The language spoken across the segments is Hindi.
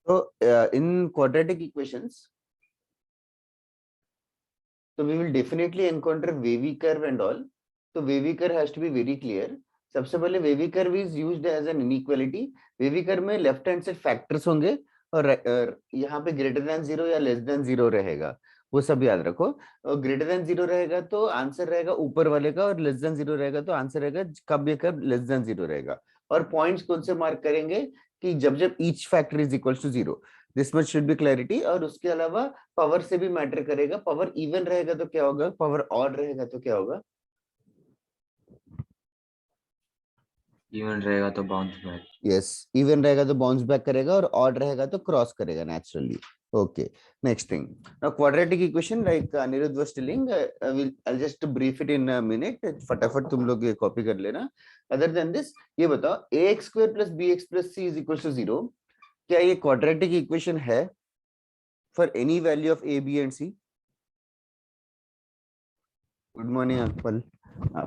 So in quadratic equations, so we will definitely encounter wavy curve and all. So wavy curve has to be very clear. सबसे पहले wavy curve is used as an inequality. wavy curve में left hand side factors होंगे और यहाँ पे greater than 0 या less than 0 रहेगा, वो सब याद रखो. और greater than 0 रहेगा तो आंसर रहेगा ऊपर वाले का, और less than 0 रहेगा तो आंसर रहेगा कब ये कब less than 0 रहेगा. और पॉइंट्स कौन से मार्क करेंगे कि जब जब each factor is equal to 0. This much should be clarity. और उसके अलावा पावर से भी मैटर करेगा. पावर इवन रहेगा तो क्या होगा, पावर ऑड रहेगा तो क्या होगा? इवन रहेगा तो बाउंस बैक. यस, इवन रहेगा तो बाउंस बैक करेगा और ऑड रहेगा तो क्रॉस करेगा naturally. Okay, next thing. Now quadratic equation, like Anirudh was telling, I'll just brief it in a minute. फटाफट तुम लोग ये कॉपी कर लेना. Other than this, ये बताओ ax square plus bx plus c is equals to 0. क्या ये quadratic equation है for any value of a, b and c? Good morning, Akmal.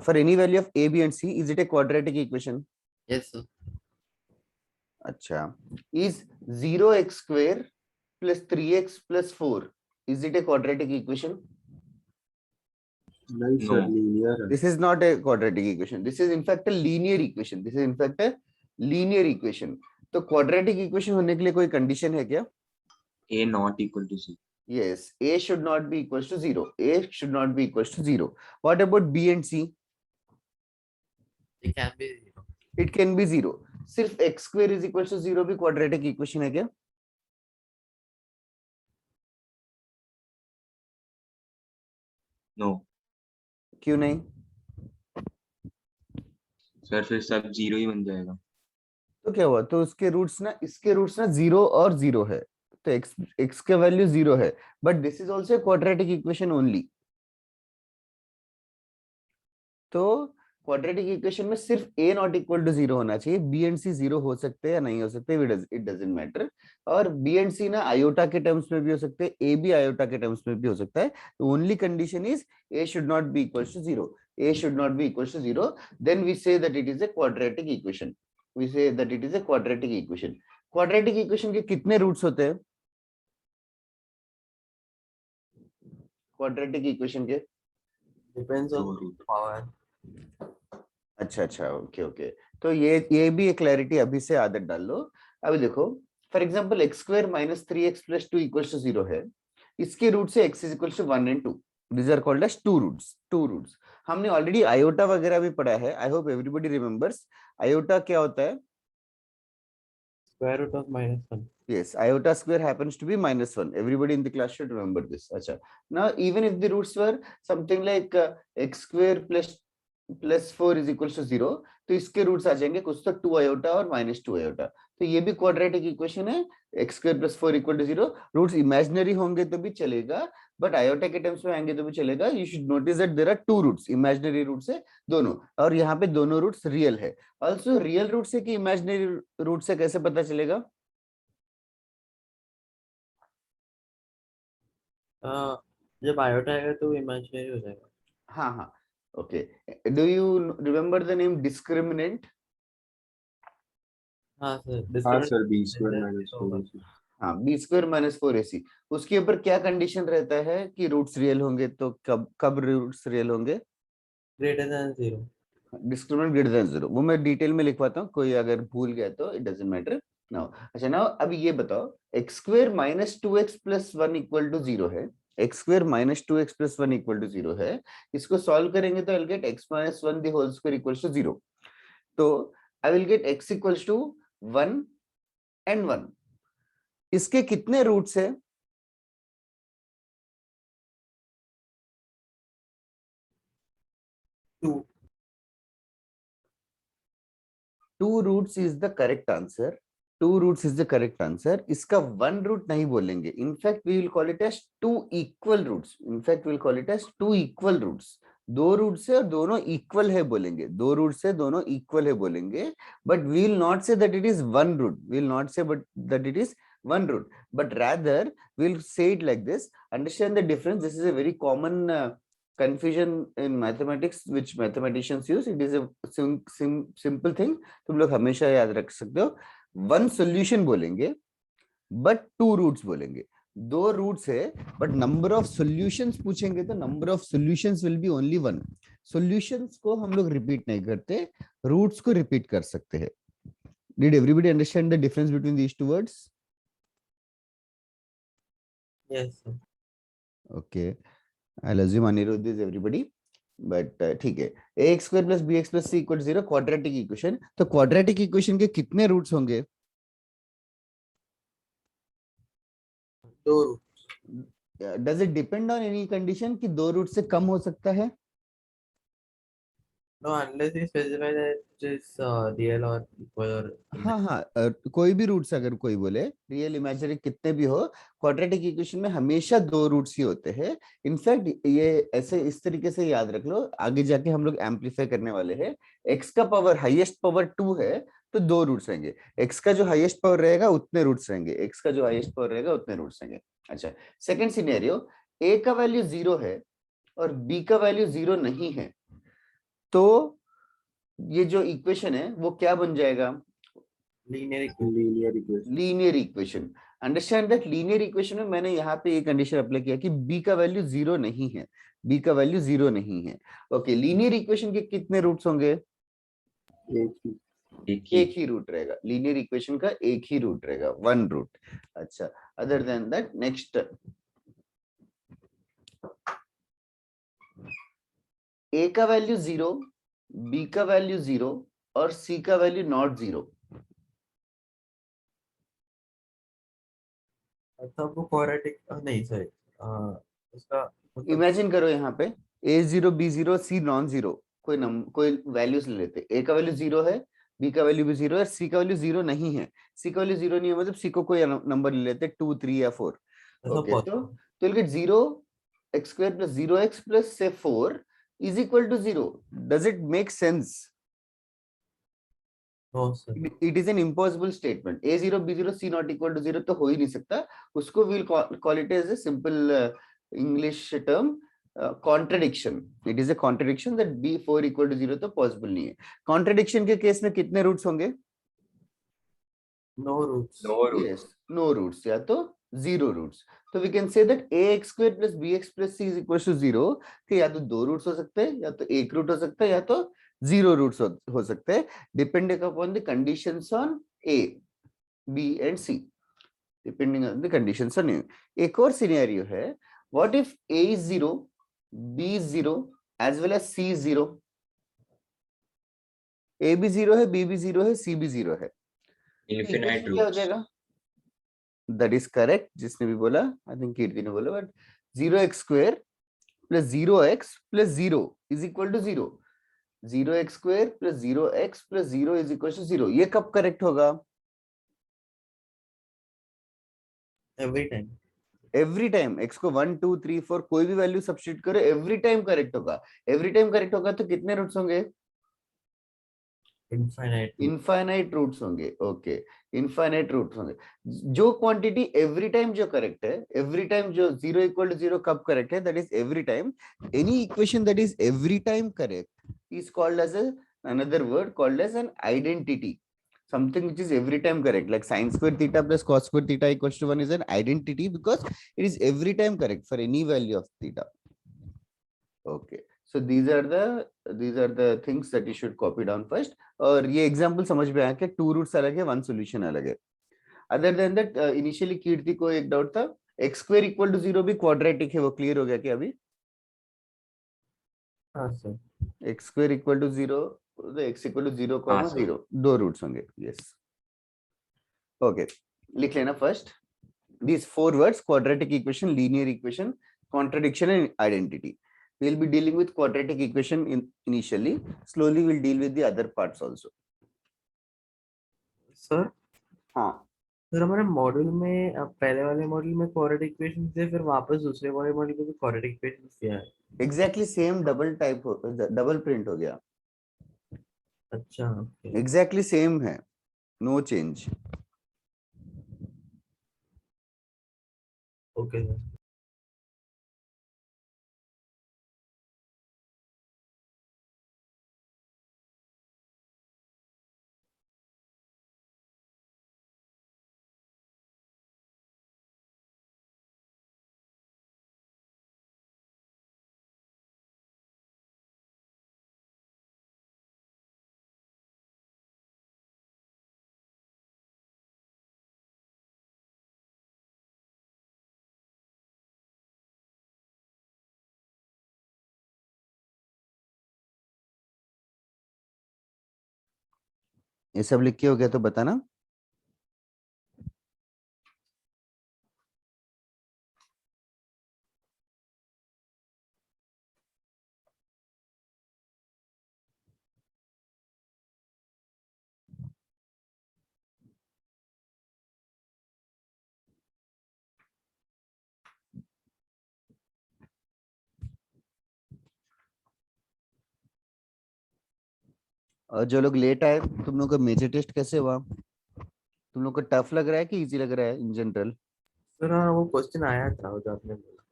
For any value of a, b and c, is it a quadratic equation? Yes, sir. अच्छा. Is 0x square plus 3x plus 4, is it a quadratic equation? No. Linear. This is not a quadratic equation. This is in fact a linear equation. This is in fact a linear equation. तो quadratic equation होने के लिए कोई condition है क्या? A not equal to C. Yes, a should not be equals to 0. A should not be equals to 0. What about b and c? It can be 0. It can be 0. सिर्फ x square is equals to 0 भी quadratic equation है क्या? No. क्यों नहीं? सर फिर सब जीरो ही बन जाएगा. तो क्या हुआ? तो उसके रूट्स ना, इसके रूट्स ना 0 और 0 है, तो x का वैल्यू 0 है, but this is also quadratic equation only. तो क्वाड्रेटिक इक्वेशन में सिर्फ a नॉट इक्वल टू 0 होना चाहिए. b एंड c 0 हो सकते हैं या नहीं हो सकते, इट डजंट मैटर. और b एंड c ना आयोटा के टर्म्स में भी हो सकते हैं, a भी आयोटा के टर्म्स में भी हो सकता है. Only condition is a should not be equal to 0. a should not be equal to 0. Then we say that it is a quadratic equation. We say that it is a quadratic equation. Quadratic equation के कितने रूट्स होते हैं? Quadratic equation के Depends on power. अच्छा, ओके. तो ये भी एक क्लैरिटी अभी से आदत डाल लो. अभी देखो, for example x square minus 3x plus 2 equals to 0 है. इसके रूट से x is equals to 1 and 2. These are called as two roots. हमने ऑलरेडी आयोटा वगैरह भी पढ़ा है. I hope everybody remembers. Iota क्या होता है? Square root of -1. Yes, iota square happens to be -1. Everybody in the class should remember this. Acha. Now, even if the roots were something like x square plus 4 is equals to 0, तो इसके रूट्स आ जाएंगे कुछ तो 2 आयोटा और -2 आयोटा. तो ये भी क्वाड्रेटिक इक्वेशन है. x square plus 4 equal to 0. Roots imaginary होंगे तो भी चलेगा, बट आयोटा के टर्म्स में आएंगे तो भी चलेगा. You should notice that there are two roots. Imaginary roots है दोनों, और यहाँ पे दोनों रूट्स रियल है. ऑल्सो रियल रूट से कि इमेजिनरी रूट से कैसे पता चलेगा? जब आयोटा आएगा तो इमेजिनरी हो जाएगा. हाँ, okay. Do you remember the name discriminant? हाँ सर. हाँ sir, b square minus 4ac. हाँ, b स्क्वायर माइनस 4ac. उसके ऊपर क्या कंडीशन रहता है कि रूट्स रियल होंगे? तो कब रूट्स रियल होंगे? Greater than 0. Discriminant greater than 0. वो मैं डिटेल में लिखवाता हूँ, कोई अगर भूल गया तो इट डजंट मैटर. नाउ अच्छा, नाउ अभी ये बताओ, x square minus 2x plus 1 equal to 0 है. x square minus 2x plus 1 equal to 0 है. इसको सॉल्व करेंगे तो I will get x minus 1 the whole square equals to 0. तो I will get x equals to 1 and 1. इसके कितने रूट्स है? 2. 2 roots is the correct answer. 2 roots is the correct answer. इसका 1 रूट नहीं बोलेंगे. In fact we will call it as 2 equal roots. In fact we will call it as 2 equal roots. 2 root से और दोनों इक्वल है बोलेंगे. 2 रूट से दोनों इक्वल है बोलेंगे. But we will not say that it is 1 root. We will not say but that it is 1 root, but rather we'll say it like this. Understand the difference. This is a very common confusion in mathematics which mathematicians use. It is a simple thing. तुम लोग हमेशा याद रख सकते हो. 1 solution बोलेंगे बट टू रूट्स बोलेंगे, दो रूट्स है, बट नंबर ऑफ सॉल्यूशंस पूछेंगे तो number of solutions will be only one. Solutions को हम लोग रिपीट नहीं करते, रूट्स को रिपीट कर सकते हैं। Did everybody understand the difference between these two words? Yes, sir. Okay, I assume Anirudh is everybody, but ठीक है। ax square plus B X plus C equal 0 quadratic equation, तो क्वाड्रेटिक इक्वेशन के कितने रूट्स होंगे? 2 roots. Does it depend on any condition कि दो रूट से कम हो सकता है? No, unless you specify that it is real or equal or हाँ हाँ, कोई भी रूट्स अगर कोई बोले, रियल इमेजिनरी कितने भी हो, क्वाड्रेटिक इक्वेशन में हमेशा दो रूट्स ही होते हैं। इनफैक्ट ये ऐसे इस तरीके से याद रख लो, आगे जाके हम लोग एम्पलीफाई करने वाले हैं। एक्स का पावर हाईएस्ट पावर 2 है तो दो रूट्स रहेंगे, एक्स का जो हाईएस्ट पावर रहेगा उतने रूट्स रहेंगे, एक्स का जो हाईएस्ट पावर रहेगा उतने रूट्स रहेंगे। अच्छा, सेकंड सिनेरियो, ए का वैल्यू 0 है और बी का वैल्यू 0 नहीं है, तो ये जो इक्वेशन है वो क्या बन जाएगा? linear equation. Linear equation. Linear equation. Understand that linear equation में मैंने यहाँ पे ये कंडीशन अप्लाई किया कि b का वैल्यू 0 नहीं है, b का वैल्यू 0 नहीं है। ओके, लीनियर इक्वेशन के कितने रूट्स होंगे? एक ही. एक ही रूट रहेगा, लीनियर इक्वेशन का एक ही रूट रहेगा, वन रूट। अच्छा, other then that next, a का वैल्यू 0, b का वैल्यू 0 और c का वैल्यू नॉट 0, तब वो quadratic नहीं सॉरी उसका मतलब इमेजिन करो यहाँ पे a0 b0 c non zero, कोई वैल्यूज ले लेते, a का वैल्यू 0 है, b का वैल्यू भी 0 है, c का वैल्यू 0 नहीं है। c का वैल्यू 0 नहीं है मतलब c को कोई नंबर ले लेते, 2 3 या 4। ऐसा ओके, बहुत तो you'll get 0 x square plus 0x plus say 4 is equal to 0. Does it make sense? no sir. It is an impossible statement. a0 b0 c not equal to 0 तो हो ही नहीं सकता, उसको we'll call it as a simple English term, contradiction. It is a contradiction that b4 equal to 0 तो possible नहीं है। Contradiction के केस में कितने रूट्स होंगे? No roots. Yes, no roots, या तो zero roots। तो we can say that ax square plus bx plus c is equals to 0, कि या तो दो रूट्स हो सकते हैं, या तो एक रूट हो सकता है, या तो जीरो रूट्स हो सकते हैं, depending upon the conditions on a, b and c, depending on the conditions on a। एक और सिनेरियो है, what if a is 0, b is 0 as well as c is 0, a भी 0 है, b भी 0 है, c भी 0 है, Infinite क्या हो roots. जाएगा? दैट इज करेक्ट, जिसने भी बोला, आई थिंक कीर्ति ने बोला, but 0x square plus 0x plus 0 is equal to 0, 0x square plus 0x plus 0 is equal to 0, ये कब करेक्ट होगा? Every time. Every time, x को 1 2 3 4 कोई भी वैल्यू सब्स्टिट्यूट करो, एवरी टाइम करेक्ट होगा। एवरी टाइम करेक्ट होगा तो कितने रूट्स होंगे? Infinite root. इनफाइनाइट रूट्स होंगे। ओके, इनफाइनाइट रूट्स होंगे। जो क्वांटिटी एवरी टाइम जो करेक्ट है, एवरी टाइम जो 0 इक्वल टू 0 कब करेक्ट है, that is every time. Any equation that is every time correct is called as another word called as an identity, something which is every time correct, like sin square theta plus cos square theta equals to 1 is an identity because it is every time correct for any value of theta. Okay, so these are the things that you should copy down first। और ये एग्जांपल समझ में आया कि टू रूट्स अलग है, वन सॉल्यूशन अलग है। अदर देन दैट, इनिशियली कीर्ति को एक डाउट था, एक्स स्क्वायर इक्वल टू 0 भी क्वाड्रेटिक है, वो क्लियर हो गया क्या अभी? हाँ sir. X square equal to 0, x equal to 0 हाँ, 0, दो रूट्स होंगे। यस, ओके, लिख लेना first these four words: quadratic equation, linear equation, contradiction and identity। we'll be dealing with quadratic equation initially, slowly we'll deal with the other parts also। Sir, हाँ, सर हमारे मॉड्यूल में अब पहले वाले मॉड्यूल में quadratic equations थे, फिर वापस दूसरे वाले मॉड्यूल में भी quadratic equations दिया है। exactly same, double type double print हो गया, अच्छा okay. exactly same है, no change। Okay sir. ये सब लिख के हो गया तो बताना। और जो लोग लेट आए, तुम लोग का मेजर टेस्ट कैसे हुआ? तुम लोग को टफ लग रहा है कि इजी लग रहा है इन जनरल? सर हाँ, वो क्वेश्चन आया था वो जो आपने बोला।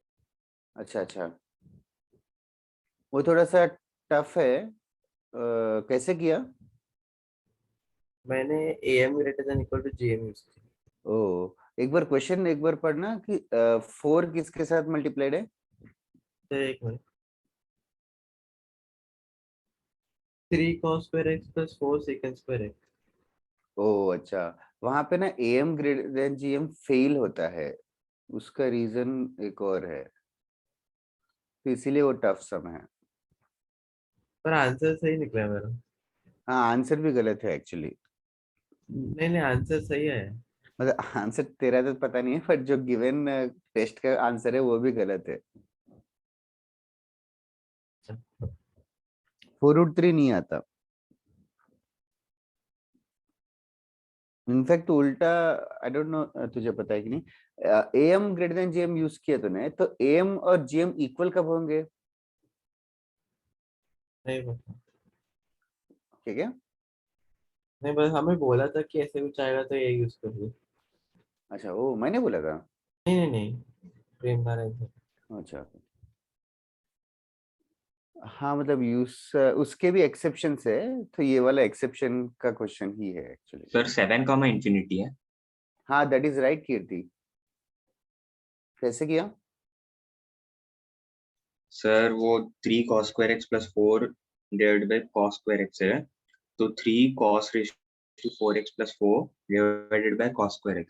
अच्छा अच्छा, वो थोड़ा सा टफ है। कैसे किया? मैंने AM greater than equal to GM use किया। ओ, एक बार क्वेश्चन एक बार पढ़ना कि 4 किसके साथ मल्टीप्लाइड है? सर एक minute, 3 cos square x plus 4 secant square x। ओ अच्छा, वहां पे ना AM greater then GM fail होता है, उसका रीजन एक और है, तो इसीलिए वो टफ सम है। पर आंसर सही निकला मेरा। हाँ, आंसर भी गलत है एक्चुअली। नहीं नहीं, आंसर सही है। मतलब आंसर तेरा तो पता नहीं है, पर जो गिवन टेस्ट का आंसर है वो भी गलत है। 4√3 नहीं आता। इनफैक्ट उल्टा, आई डोंट नो तुझे पता है कि नहीं, AM greater then GM use किया तूने, तो AM और GM इक्वल कब होंगे? नहीं पता। ठीक है। नहीं, बस हमें बोला था कि ऐसे कुछ आएगा तो ये यूज कर लो। अच्छा, वो मैंने बोला था। नहीं नहीं नहीं, प्रेम नारायण सर। अच्छा, हाँ मतलब यूज, उसके भी एक्सेप्शंस है, तो ये वाला एक्सेप्शन का क्वेश्चन ही है एक्चुअली। सर 7 कॉमा इंफिनिटी है। हाँ, दैट इज राइट कीर्ति। कैसे किया? सर वो 3 cos square x plus 4 divided by cos square x है, तो 3 cos raised to 4x plus 4 divided by cos square x।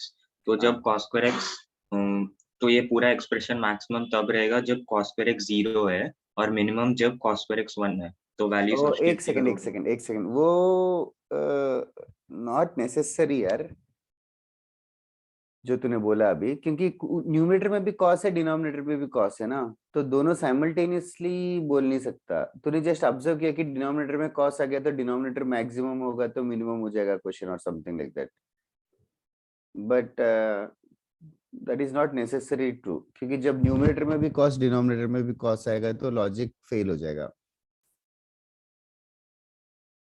तो हाँ, जब cos square x, तो ये पूरा एक्सप्रेशन मैक्सिमम तब रहेगा जब cos square x 0 है और मिनिमम जब cos square x 1 है। तो वैल्यू ओ एक सब्स्टिट्यूट सेकंड एक करोगे। सेकंड एक सेकंड, वो नॉट नेसेसरी यार, जो तूने बोला अभी, क्योंकि न्यूमरेटर में भी कॉस है, डिनोमिनेटर में भी कॉस है ना, तो दोनों साइमल्टेनियसली बोल नहीं सकता। तूने जस्ट ऑब्जर्व किया कि डिनोमिनेटर में कॉस आ गया तो डिनोमिनेटर मैक्सिमम होगा तो मिनिमम हो जाएगा क्वेश्चन और something like that, but that is not necessary true, क्योंकि जब न्यूमरेटर में भी कॉस डिनोमिनेटर में भी कॉस आएगा तो लॉजिक फेल हो जाएगा।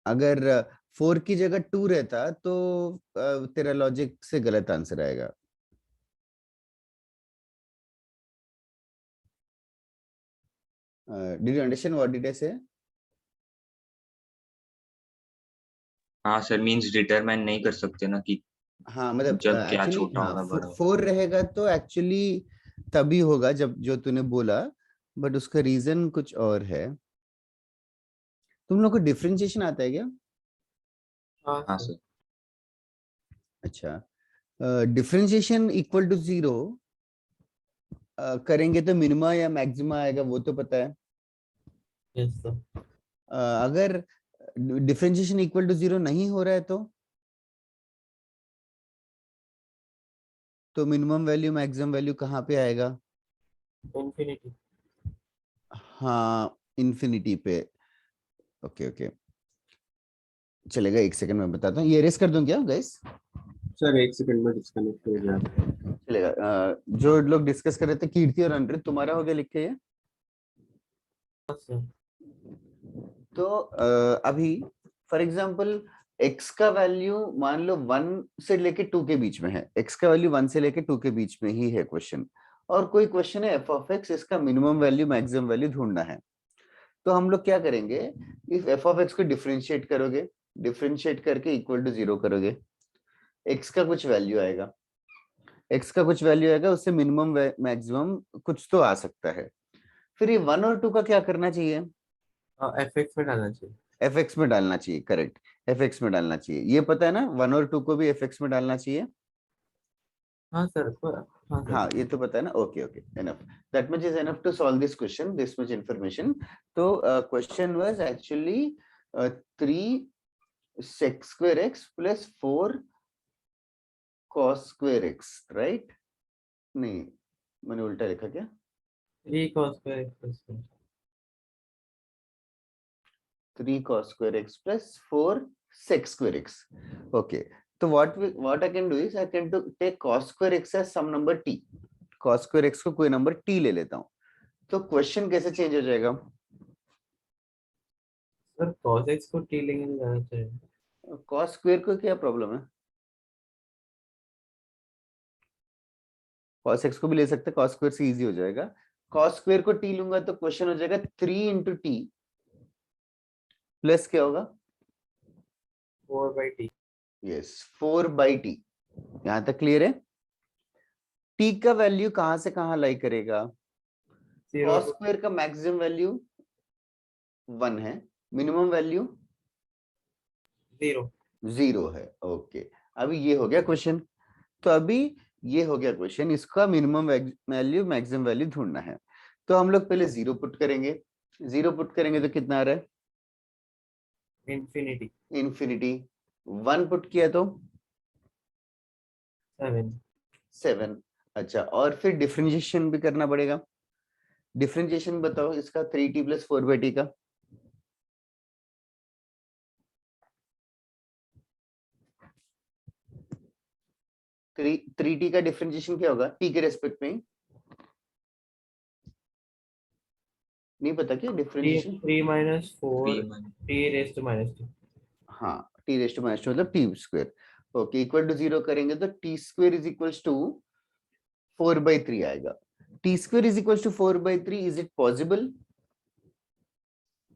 अगर 4 की जगह 2 रहता तो तेरा लॉजिक से गलत आंसर आएगा। Did you understand what did I से? हाँ सर, मींस डिटरमाइन नहीं कर सकते ना कि हाँ मतलब जब क्या एक्चुअली, छोटा हाँ होगा बड़ा होगा। 4 रहेगा तो एक्चुअली तभी होगा जब जो तूने बोला, बट उसका रीजन कुछ और है। तुम लोग को डिफरेंशिएशन आता है क्या? हाँ हाँ सर। सर। अच्छा, डिफरेंशिएशन इक्वल टू 0 करेंगे तो मिनिमा या मैक्सिमा आएगा, वो तो पता है। Yes sir. अगर डिफरेंशिएशन इक्वल टू 0 नहीं हो रहा है तो मिनिमम वैल्यू मैक्सिमम वैल्यू कहाँ पे आएगा? इन्फिनिटी। हाँ, इन्फिनिटी पे। ओके ओके, चलेगा, एक सेकंड में बताता हूँ। ये रेस कर दूं क्या गाइस? सर 1 सेकंड में डिस्कनेक्ट हो गया। चलेगा। जो लोग डिस्कस कर रहे थे, कीर्ति और अनृत, तुम्हारा हो गया लिख के ये? हाँ सर। तो अभी फॉर एग्जांपल x का वैल्यू मान लो 1 से लेके 2 के बीच में है, x का वैल्यू 1 से लेके 2 के बीच में ही है क्वेश्चन, और कोई क्वेश्चन है f ऑफ x, इसका मिनिमम वैल्यू मैक्सिमम वैल्यू ढूंढना है। तो हम लोग क्या करेंगे, इफ f ऑफ x को डिफरेंशिएट करोगे, डिफरेंशिएट करके इक्वल टू 0 करोगे, x का कुछ वैल्यू आएगा, x का कुछ वैल्यू आएगा, उससे मिनिमम मैक्सिमम कुछ तो आ सकता है। फिर ये 1 और 2 का क्या करना चाहिए? FX में डालना चाहिए। fx में डालना चाहिए, करेक्ट, fx में डालना चाहिए, ये पता है ना, 1 और 2 को भी fx में डालना चाहिए। हाँ सर हाँ सर। हाँ, ये तो पता है ना, okay okay, enough, that much is enough to solve this question, this much information. तो question was actually 3 sec square x plus 4 cos square x, right? नहीं, मैंने उल्टा लिखा क्या? 3 cos square x plus 4. 3 cos square x plus 4 sec square x. Okay, so what I can do is I can take cos square x as some number t. cos square x को कोई नंबर t ले लेता हूँ, तो क्वेश्चन कैसे चेंज हो जाएगा? सर cos x को t लेंगे तो ज्यादा चाहिए. cos square को क्या प्रॉब्लम है? cos x को भी ले सकते हैं, cos square से इजी हो जाएगा. cos square को t लूंगा तो क्वेश्चन हो जाएगा 3 into t प्लस क्या होगा? 4 by t. Yes, 4 by t. यहां तक क्लियर है? t का वैल्यू कहां से कहां लाई करेगा? 0 cos to स्क्वायर का मैक्सिमम वैल्यू 1 है, मिनिमम वैल्यू 0. 0 है. ओके, अभी ये हो गया क्वेश्चन. तो अभी ये हो गया क्वेश्चन, इसका मिनिमम वैल्यू मैक्सिमम वैल्यू ढूंढना है. तो हम लोग पहले 0 पुट करेंगे. 0 पुट करेंगे तो कितना आ रहा है? Infinity. इन्फिनिटी. 1 पुट किया तो 7. 7. अच्छा, और फिर डिफरेंशिएशन भी करना पड़ेगा. डिफरेंशिएशन बताओ इसका 3t plus 4/t का. 3t का डिफरेंशिएशन क्या होगा t के रेस्पेक्ट में? नहीं पता क्या differentiation? 3 minus 4 3 minus t raised to minus 2. हाँ, t raised to minus 2 मतलब t square. Okay, equal to 0 करेंगे तो t square is equals to 4/3 आएगा. t square is equals to 4/3. Is it possible?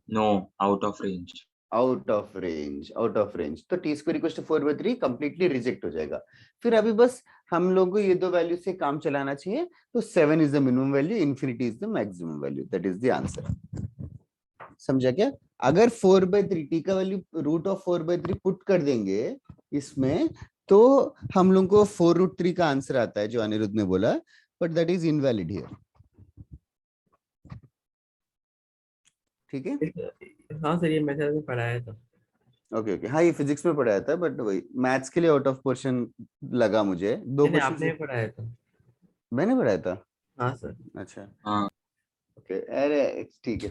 no, out of range. Out of range. Out of range. तो T square equals to 4/3 completely reject हो जाएगा. फिर अभी बस हम लोगों को ये दो वैल्यू से काम चलाना चाहिए. तो 7 is the minimum value, infinity is the maximum value. That is the answer. समझा क्या? अगर 4/3 टी का वैल्यू रूट ऑफ 4/3 पुट कर देंगे इसमें, तो हम लोग को 4√3 का आंसर आता है जो अनिरुद्ध ने बोला, but that is invalid here. ठीक है? हाँ सर, ये मेथड में पढ़ाया था. ओके ओके, हाँ ये फिजिक्स में पढ़ाया था, बट वही मैथ्स के लिए आउट ऑफ पोर्शन लगा मुझे. दो नहीं, क्वेश्चन आपने पढ़ाया था. मैंने पढ़ाया था. हाँ सर. अच्छा, हाँ, ओके. अरे ठीक है,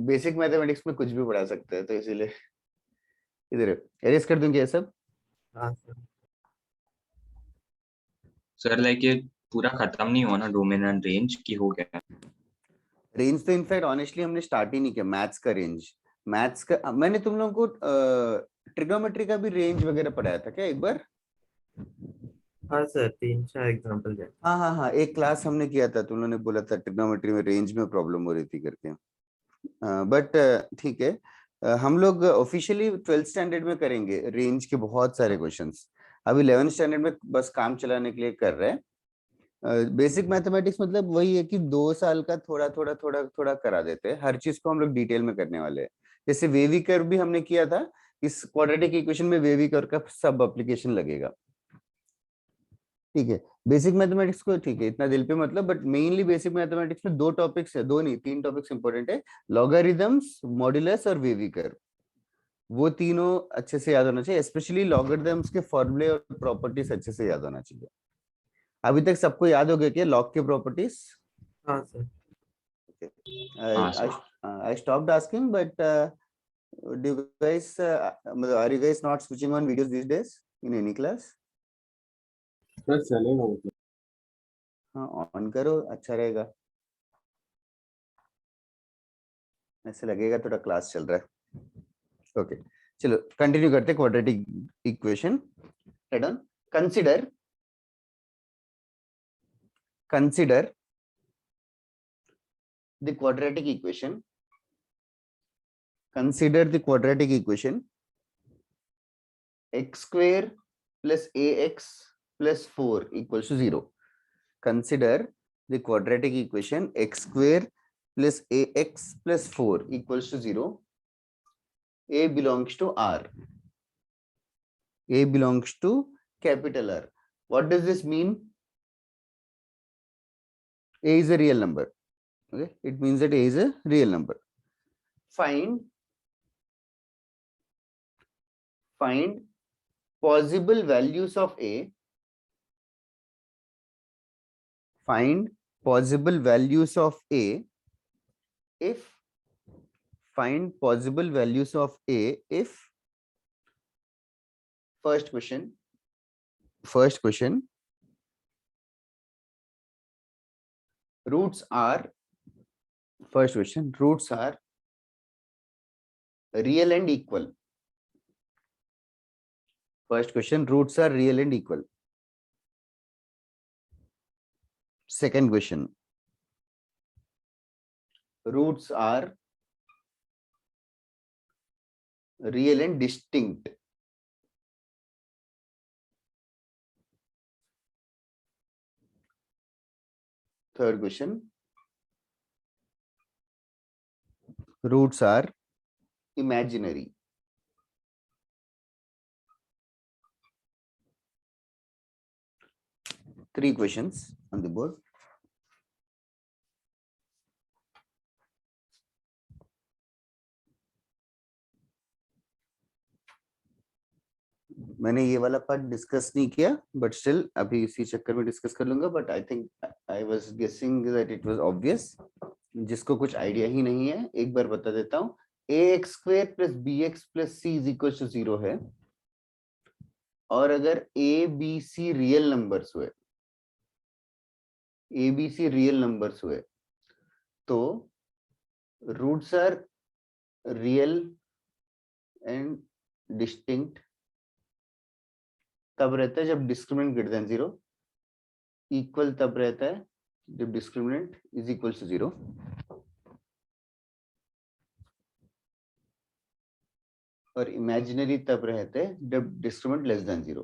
बेसिक मैथमेटिक्स में कुछ भी पढ़ा सकते हैं, तो इसीलिए इधर एरेज कर दूं क्या ये सब? हाँ सर. सर लाइक ये पूरा खत्म नहीं हुआ ना डोमेन एंड रेंज की हो गया. रेंज तो इनफैक्ट ऑनेस्टली हमने स्टार्ट ही नहीं किया. मैथ्स का रेंज, मैथ्स का मैंने तुम लोगों को ट्रिग्नोमेट्री का भी रेंज वगैरह पढ़ाया था क्या एक बार? हाँ सर, 3-4 एग्जांपल दे. हाँ हाँ हाँ, एक क्लास हमने किया था, तुम लोगों ने बोला था ट्रिग्नोमेट्री में रेंज में प्रॉब्लम हो रही थी करके. बट ठीक है, हम लोग ऑफिशियली 12th स्टैंडर्ड में करेंगे रेंज के बहुत सारे क्वेश्चंस. अभी 11th स्टैंडर्ड में बस काम चलाने के लिए कर रहे हैं. बेसिक मैथमेटिक्स मतलब वही है कि 2 साल का थोड़ा थोड़ा थोड़ा थोड़ा करा देते हैं. हर चीज को हम लोग डिटेल में करने वाले हैं. जैसे वेवी कर्व भी हमने किया था, इस क्वाड्रेटिक इक्वेशन में वेवी कर्व का सब एप्लीकेशन लगेगा. ठीक है, बेसिक मैथमेटिक्स को ठीक है इतना दिल पे मतलब, बट मेनली बेसिक मैथमेटिक्स में 2 टॉपिक्स है, 2 नहीं 3 टॉपिक्स इंपॉर्टेंट है. लॉगरिथम्स, मॉड्यूलस और वेवी कर्व. वो तीनों अच्छे से याद होना चाहिए. स्पेशली लॉगरिथम्स के फॉर्मूले और प्रॉपर्टीज अच्छे से याद होना चाहिए. अभी तक सबको याद हो गया क्या लॉग के प्रॉपर्टीज? हाँ सर. हाँ sir. I stopped asking, but do you guys are you guys not switching on videos these days in any class? Sir चलेगा मतलब. हाँ ऑन करो, अच्छा रहेगा. ऐसे लगेगा थोड़ा क्लास चल रहा है. ओके चलो कंटिन्यू करते हैं. Quadratic equation head on. consider the quadratic equation. Consider the quadratic equation x square plus ax plus 4 equals to 0. Consider the quadratic equation x square plus ax plus 4 equals to 0. A belongs to R. A belongs to capital R. What does this mean? A is a real number. Okay, it means that A is a real number. Find find possible values of a, find possible values of a if, find possible values of a if, first question, roots are, first question, roots are real and equal. First question, roots are real and equal. Second question, roots are real and distinct. Third question, roots are imaginary. Three questions on the board. मैंने ये वाला पार्ट डिस्कस नहीं किया, बट स्टिल अभी इसी चक्कर में डिस्कस कर लूंगा. But I think I was guessing that it was obvious. जिसको कुछ आइडिया ही नहीं है, एक बार बता देता हूँ. ax square plus bx plus c is equal to 0 है, और अगर a b c real numbers हुए, a b c real numbers हुए, तो roots are real and distinct तब रहता है जब डिस्क्रिमिनेंट ग्रेटर देन 0, इक्वल तब रहता है जब डिस्क्रिमिनेंट इज इक्वल टू 0, और इमेजिनरी तब रहते हैं जब डिस्क्रिमिनेंट लेस देन 0.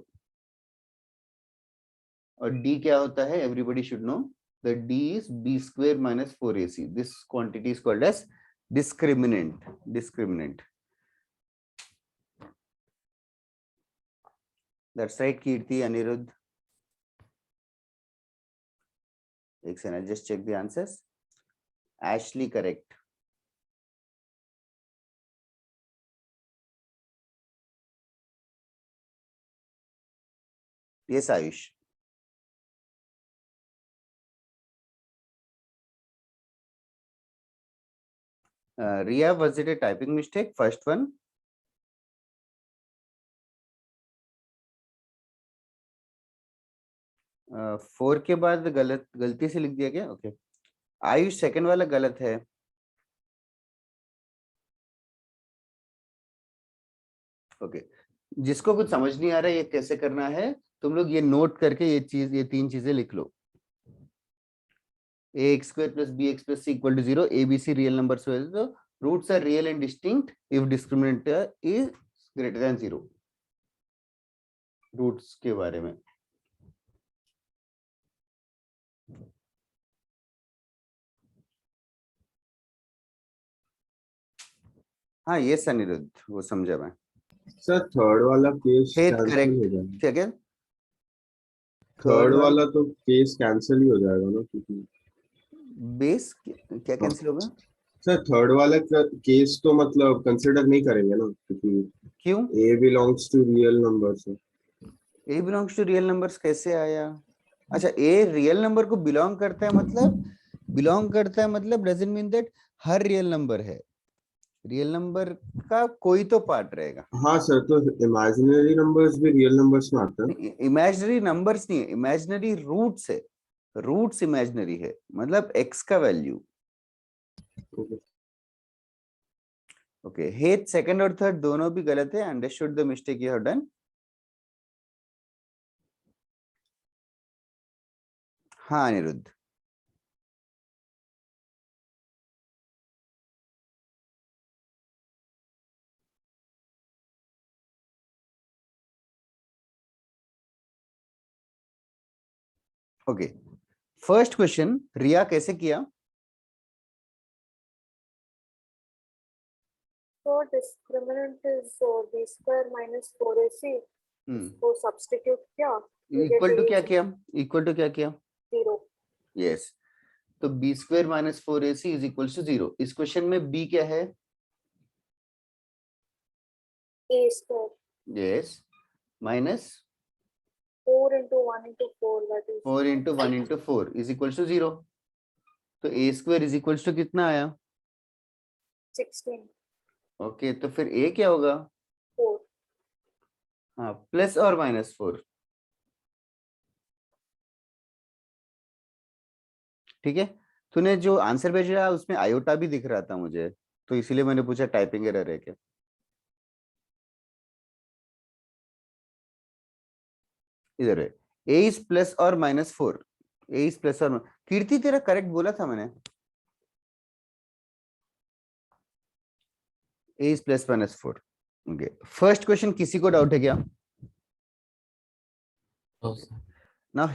और d क्या होता है? Everybody should know that d is b square minus 4ac. This quantity is called as discriminant. That's right, Kirti, Anirudh. एक second, I'll just check the answers. Ashley, correct. Yes, Ayush. Ria, was it a typing mistake? First one. Four के बाद गलती से लिख दिया गया. ओके. आयुष, सेकंड वाला गलत है. ओके. जिसको कुछ समझ नहीं आ रहा है ये कैसे करना है, तुम लोग ये नोट करके ये तीन चीजें लिख लो. ax square plus bx plus c equal to 0, abc real numbers हुए तो roots are real and distinct if discriminant is greater than 0. रूट्स के बारे में. हाँ, ये अनिरुद्ध, वो समझा मैं. सर थर्ड वाला केस कैंसिल करेक्ट. हो जाएगा. क्या क्या? थर्ड वाला तो केस कैंसिल ही हो जाएगा ना, क्योंकि बेस क्या कैंसिल होगा? सर थर्ड वाला केस तो मतलब कंसिडर नहीं करेंगे ना, क्योंकि क्यों? a belongs to real numbers. a belongs to real numbers कैसे आया? अच्छा, a रियल नंबर को बिलोंग करता है, मतलब डजंट मीन दैट हर रियल नंबर है. रियल नंबर का कोई तो पार्ट रहेगा. हाँ सर, तो इमेजिनरी नंबर्स भी रियल नंबर्स में आते हैं. इमेजिनरी नंबर्स नहीं है, इमेजिनरी रूट्स है. रूट्स इमेजिनरी है, मतलब x का वैल्यू. ओके. हेट सेकंड और थर्ड दोनों भी गलत है. Understood the mistake you have done. हाँ अनिरुद्ध. ओके. फर्स्ट क्वेश्चन रिया कैसे किया? So discriminant is b square minus 4ac. इसको सब्स्टिट्यूट किया. इक्वल टू क्या किया? इक्वल टू क्या किया? 0. यस. तो b square minus 4ac is equal to 0. इस क्वेश्चन में b क्या है? a square. Yes. Minus 4 into 1 into 4, that is 4 into 1 into 4 is equals to 0. तो a square is equals to कितना आया? 16. ओके, तो फिर a क्या होगा? 4. हाँ, प्लस और माइनस 4. ठीक है, तूने जो आंसर भेजा उसमें आयोटा भी दिख रहा था मुझे, तो इसीलिए मैंने पूछा टाइपिंग एरर है क्या. इधर है, a इज प्लस और माइनस 4. a इज प्लस और कीर्ति तेरा करेक्ट बोला था मैंने. a is plus minus 4. Okay, first question किसी को डाउट है क्या? No, sir. नाउ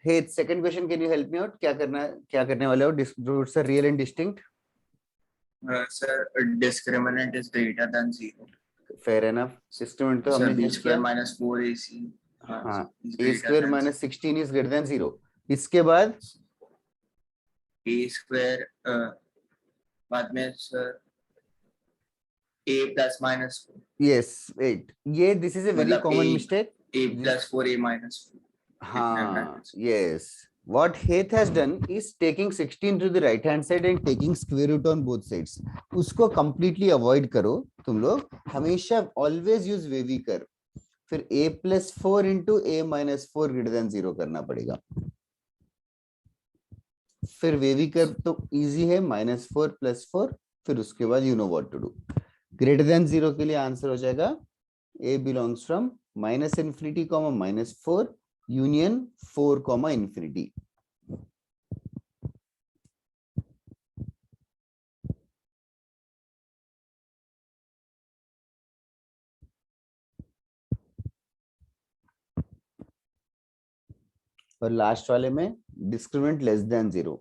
हेथ second question, can you help me out? क्या करना है, क्या करने वाले हो? Roots are real and distinct. Sir, discriminant is greater than 0. Fair enough. System तो Sir, हमने b यूज square किया. minus 4ac हाँ, is a greater square than minus 16 is greater than 0. इसके बाद a square बाद में sir a plus minus 4. Yes, wait, ये दिस इज अ वेरी मतलब common a mistake. a plus 4a minus 4. हाँ, yes. What Heath has done is taking 16 to the right hand side and taking square root on both sides. उसको completely avoid करो तुम लोग. हमेशा always use wavy curve. फिर a plus 4 into a minus 4 greater than 0 करना पड़ेगा. फिर wavy curve तो easy है, minus 4 plus 4. फिर उसके बाद you know what to do. Greater than 0 के लिए आंसर हो जाएगा a belongs from minus infinity comma minus 4 union 4 comma infinity. और लास्ट वाले में डिस्क्रिमिनेंट लेस देन 0.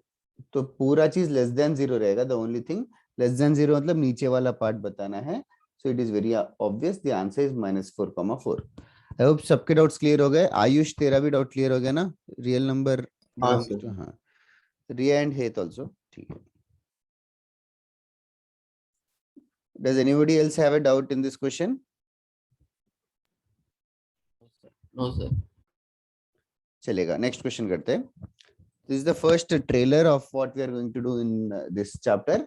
तो पूरा चीज लेस देन 0 रहेगा. The only thing less than 0 मतलब नीचे वाला पार्ट बताना है. So it is very obvious. The answer is -4,4. I hope सबके डाउट्स क्लियर हो गए. आयुष, तेरा भी डाउट क्लियर हो गया ना? रियल नंबर हाँ सर. हाँ, रिया एंड हेथ आल्सो. ठीक है. Does anybody else have a doubt in this question? No, sir. चलेगा, नेक्स्ट क्वेश्चन करते हैं. This is the first trailer of what we are going to do in this chapter.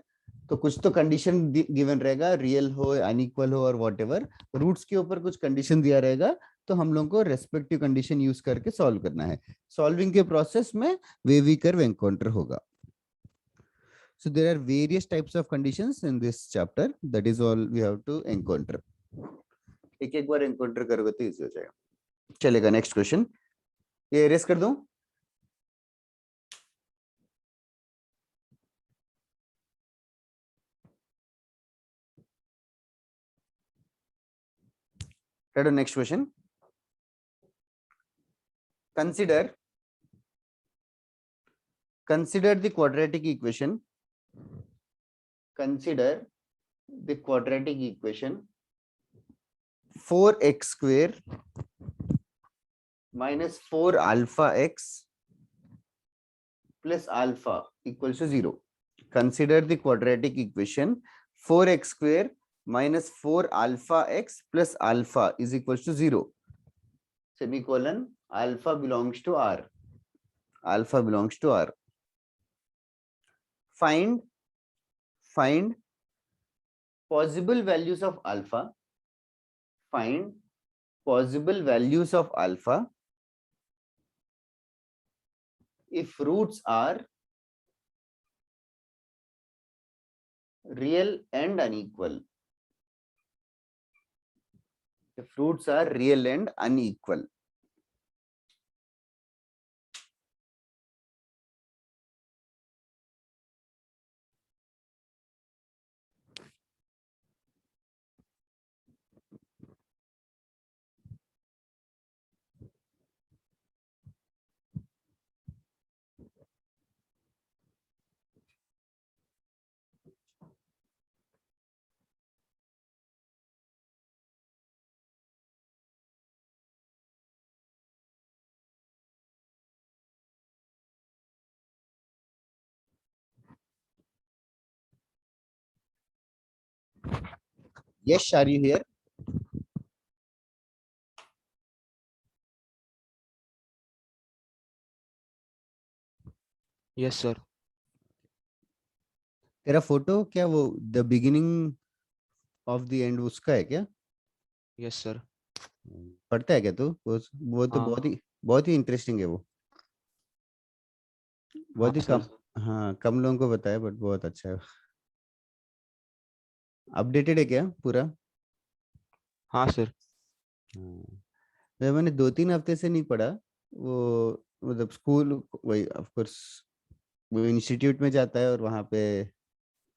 तो कुछ तो कंडीशन गिवन रहेगा, रियल हो, अनइक्वल हो और व्हाटएवर. रूट्स के ऊपर कुछ कंडीशन दिया रहेगा, तो हम लोगों को रेस्पेक्टिव कंडीशन यूज करके सॉल्व करना है. सॉल्विंग के प्रोसेस में वेवी कर्व एनकाउंटर होगा. So there are various types of conditions in this chapter. That is all we have to encounter. एक एक बार एनकाउंटर करोगे तो इजी हो जाएगा. चलेगा, नेक्स्ट क्वेश्चन. ये एरेज कर दूं? Next question. Consider the quadratic equation. Consider the quadratic equation 4x square minus 4 alpha x plus alpha equals to 0. Consider the quadratic equation 4x square minus 4 alpha x plus alpha is equals to 0. Semicolon, alpha belongs to R. Alpha belongs to R. Find possible values of alpha. Find possible values of alpha if roots are real and unequal. If roots are real and unequal. Yes, are you here? Yes sir. तेरा फोटो क्या वो the beginning of the end उसका है क्या? Yes sir. पढ़ता है क्या तू? वो तो हाँ बहुत ही इंटरेस्टिंग है वो। हाँ बहुत ही सर। कम, हाँ कम लोगों को बताया बट बहुत अच्छा है। अपडेटेड है क्या पूरा? हाँ सर। हाँ, मैंने 2-3 हफ्ते से नहीं पढ़ा वो, मतलब स्कूल वही ऑफ कोर्स, वो इंस्टीट्यूट में जाता है और वहाँ पे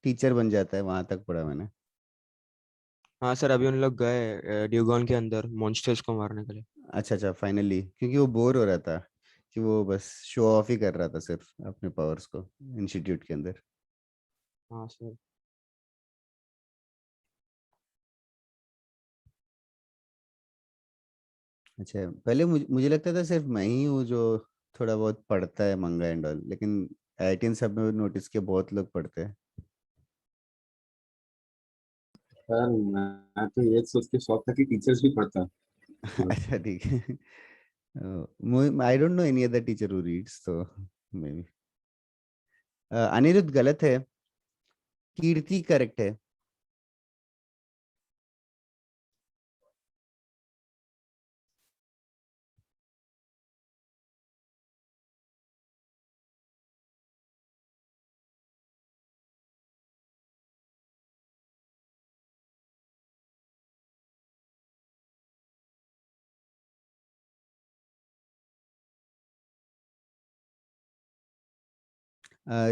टीचर बन जाता है, वहाँ तक पढ़ा मैंने। हाँ सर, अभी उन लोग गए ड्यूगॉन के अंदर मॉन्स्टर्स को मारने के लिए। अच्छा अच्छा, फाइनली, क्योंकि वो बोर हो रहा था कि वो बस शो ऑफ ही कर रहा था सिर्फ अपने पावर्स को इंस्टीट्यूट के अंदर। हाँ सर। अच्छा, पहले मुझे लगता था सिर्फ मैं ही हूँ जो थोड़ा बहुत पढ़ता है मंगा एंड ऑल, लेकिन आईआईटीएन सब में नोटिस किया बहुत लोग पढ़ते हैं। यार मैं तो ये सोच के शौक था कि टीचर्स भी पढ़ता है। अच्छा ठीक है। I don't know any other teacher who reads, तो मे बी। अनिरुद्ध गलत है, कीर्ति करेक्ट है।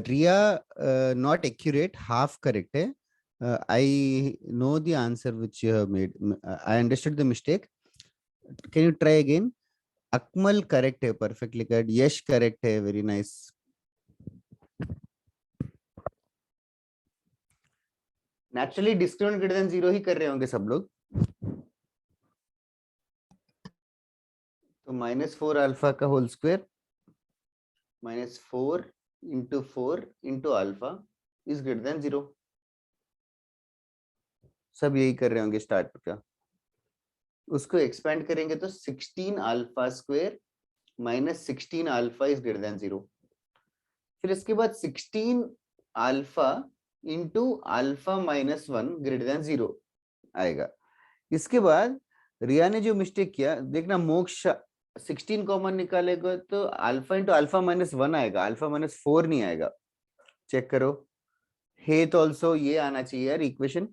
रिया नॉट एक्यूरेट, हाफ करेक्ट है। I know the answer which you have made, I understood the mistake, can you try again? Akmal correct है, परफेक्टली करेक्ट। यश करेक्ट है, very nice. Naturally discriminant greater than 0 ही कर रहे होंगे सब लोग। तो -4 अल्फा का whole square -4 into 4 into alpha is greater than 0। सब यही कर रहे होंगे स्टार्ट का। उसको एक्सपेंड करेंगे तो 16 alpha square -16 alpha is greater than 0। फिर इसके बाद 16 alpha into alpha -1 greater than 0 आएगा। इसके बाद रिया ने जो मिस्टेक किया, देखना मोक्ष 16 कॉमन निकालेगा तो अल्फा इंटू अल्फा -1 आएगा, अल्फा -4 नहीं आएगा। चेक करो, हेथ ऑल्सो ये आना चाहिए यार इक्वेशन।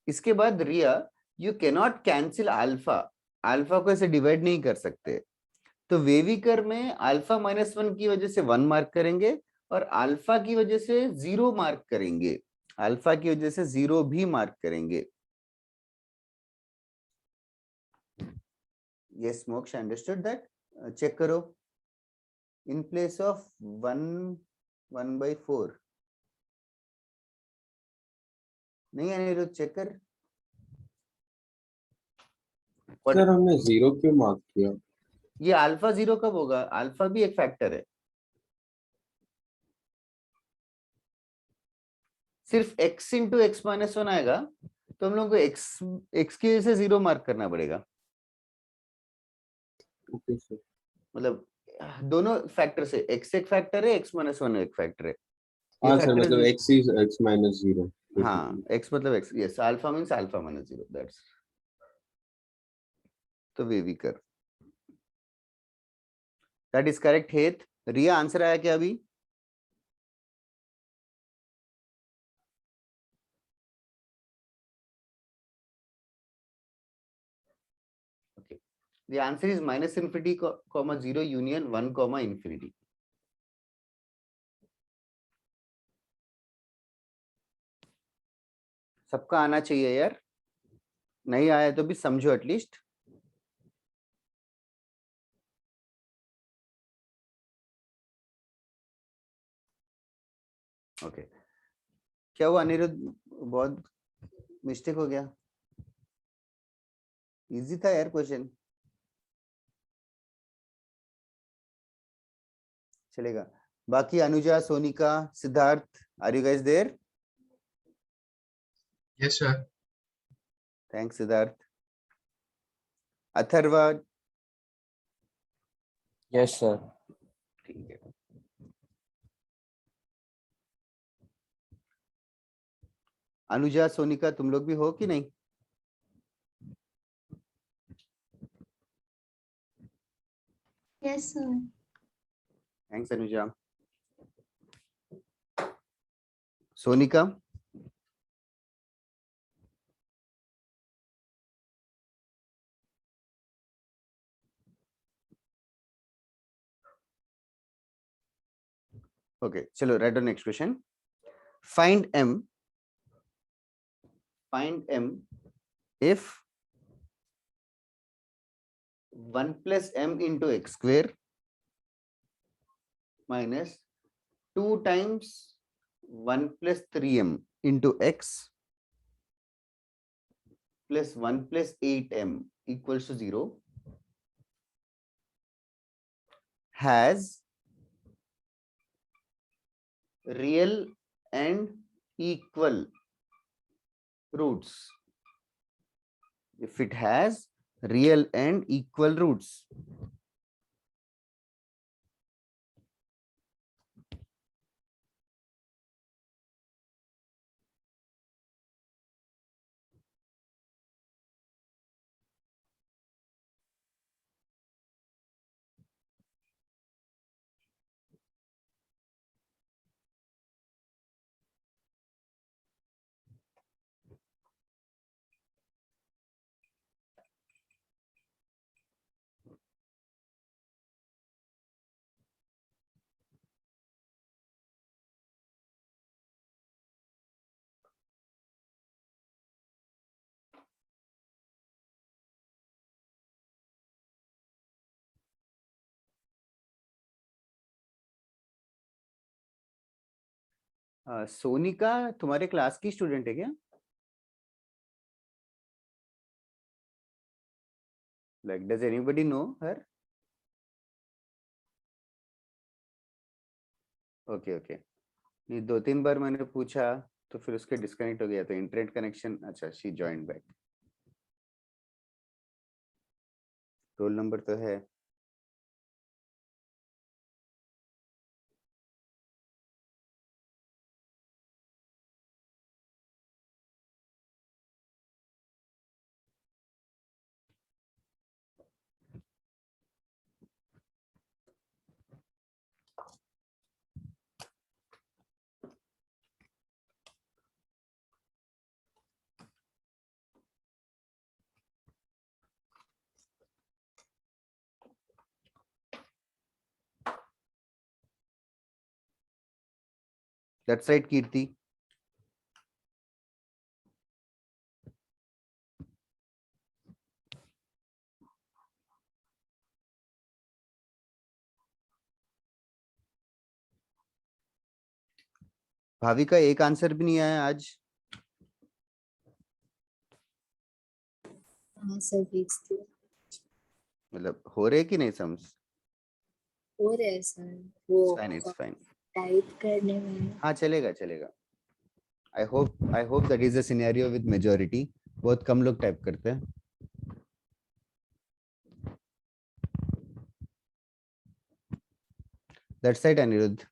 इसके बाद Riya, you cannot cancel alpha, alpha को ऐसे डिवाइड नहीं कर सकते, तो वेविकर में अल्फा -1 की वजह से 1 मार्क करेंगे और अल्फा की वजह से 0 मार्क करेंगे, अल्फा की वजह से 0 भी मार्क करेंगे। Yes, Moksha, understood that. Check करो, in place of 1/4 नहीं अनिरुद्ध, चेक कर। सर हमने 0 क्यों मार्क किया? ये अल्फा 0 कब होगा? अल्फा भी एक फैक्टर है। सिर्फ x इंटू एक्स -1 आएगा तो हम लोग को x की वजह से 0 मार्क करना पड़ेगा। Okay sir. मतलब दोनों फैक्टर से, x एक फैक्टर है, x -1 एक फैक्टर है। ये हाँ सर, फैक्टर मतलब x is x minus 0 हाँ, x मतलब x, yes, alpha means alpha -0, that's. तो वेवी कर, दैट इज करेक्ट। हेथ, रिया आंसर आया क्या अभी? Okay. The answer is -infinity, comma 0 union 1, comma infinity. सबका आना चाहिए यार, नहीं आया तो भी समझो एटलीस्ट। ओके, क्या हुआ अनिरुद्ध, बहुत मिस्टेक हो गया? इजी था यार क्वेश्चन, चलेगा। बाकी Anuja, Sonika, Siddharth, are you guys there? Yes, sir. Thanks Siddharth. Atharva, Yes, sir. ठीक है। अनुजा, सोनिका, तुम लोग भी हो कि नहीं? Yes, sir. Thanks Anuja. Sonika, okay चलो right next question. Find m if 1 plus m into x square minus 2 times 1 plus 3m into x plus 1 plus 8m equals to 0 has real and equal roots. If it has real and equal roots. Sonika तुम्हारे क्लास की स्टूडेंट है क्या? Like, does anybody know her? Okay okay. नहीं, 2-3 बार मैंने पूछा तो फिर उसके डिस्कनेक्ट हो गया, तो इंटरनेट कनेक्शन। अच्छा, she joined back. Roll number तो है। दैट्स राइट कीर्ति। भाविका, एक आंसर भी नहीं आया आज। हाँ सर, भेजती हूँ। मतलब हो रहे कि नहीं समझ? हो रहा है सर, वो फाइन, इट्स फाइन। टाइप करने में। हाँ चलेगा चलेगा। I hope that is the scenario with majority. बहुत कम लोग टाइप करते हैं। That's right Anirudh.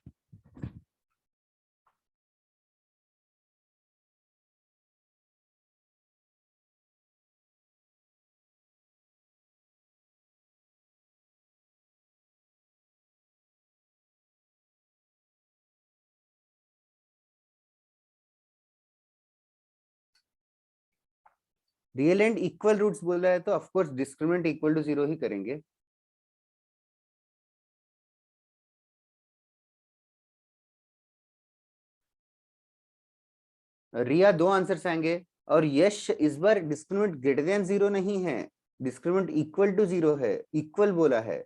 Real and equal roots बोल रहा है तो of course discriminant equal to 0 ही करेंगे। रिया 2 आंसर्स आएंगे और यश इस बार डिस्क्रिमिनेंट ग्रेटर देन 0 नहीं है, डिस्क्रिमिनेंट इक्वल टू 0 है। इक्वल बोला है।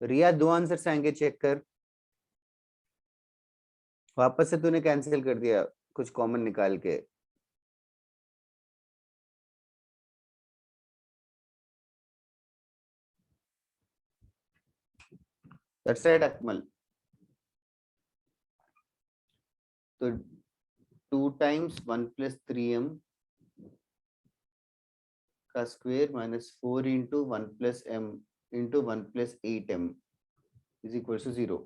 रिया 2 आंसर्स आएंगे, चेक कर। वापस से तूने कैंसिल कर दिया कुछ कॉमन निकाल के। That's right Akmal. तो 2 times 1 plus 3m का square minus 4 into 1 plus m into 1 plus 8m is equals to 0.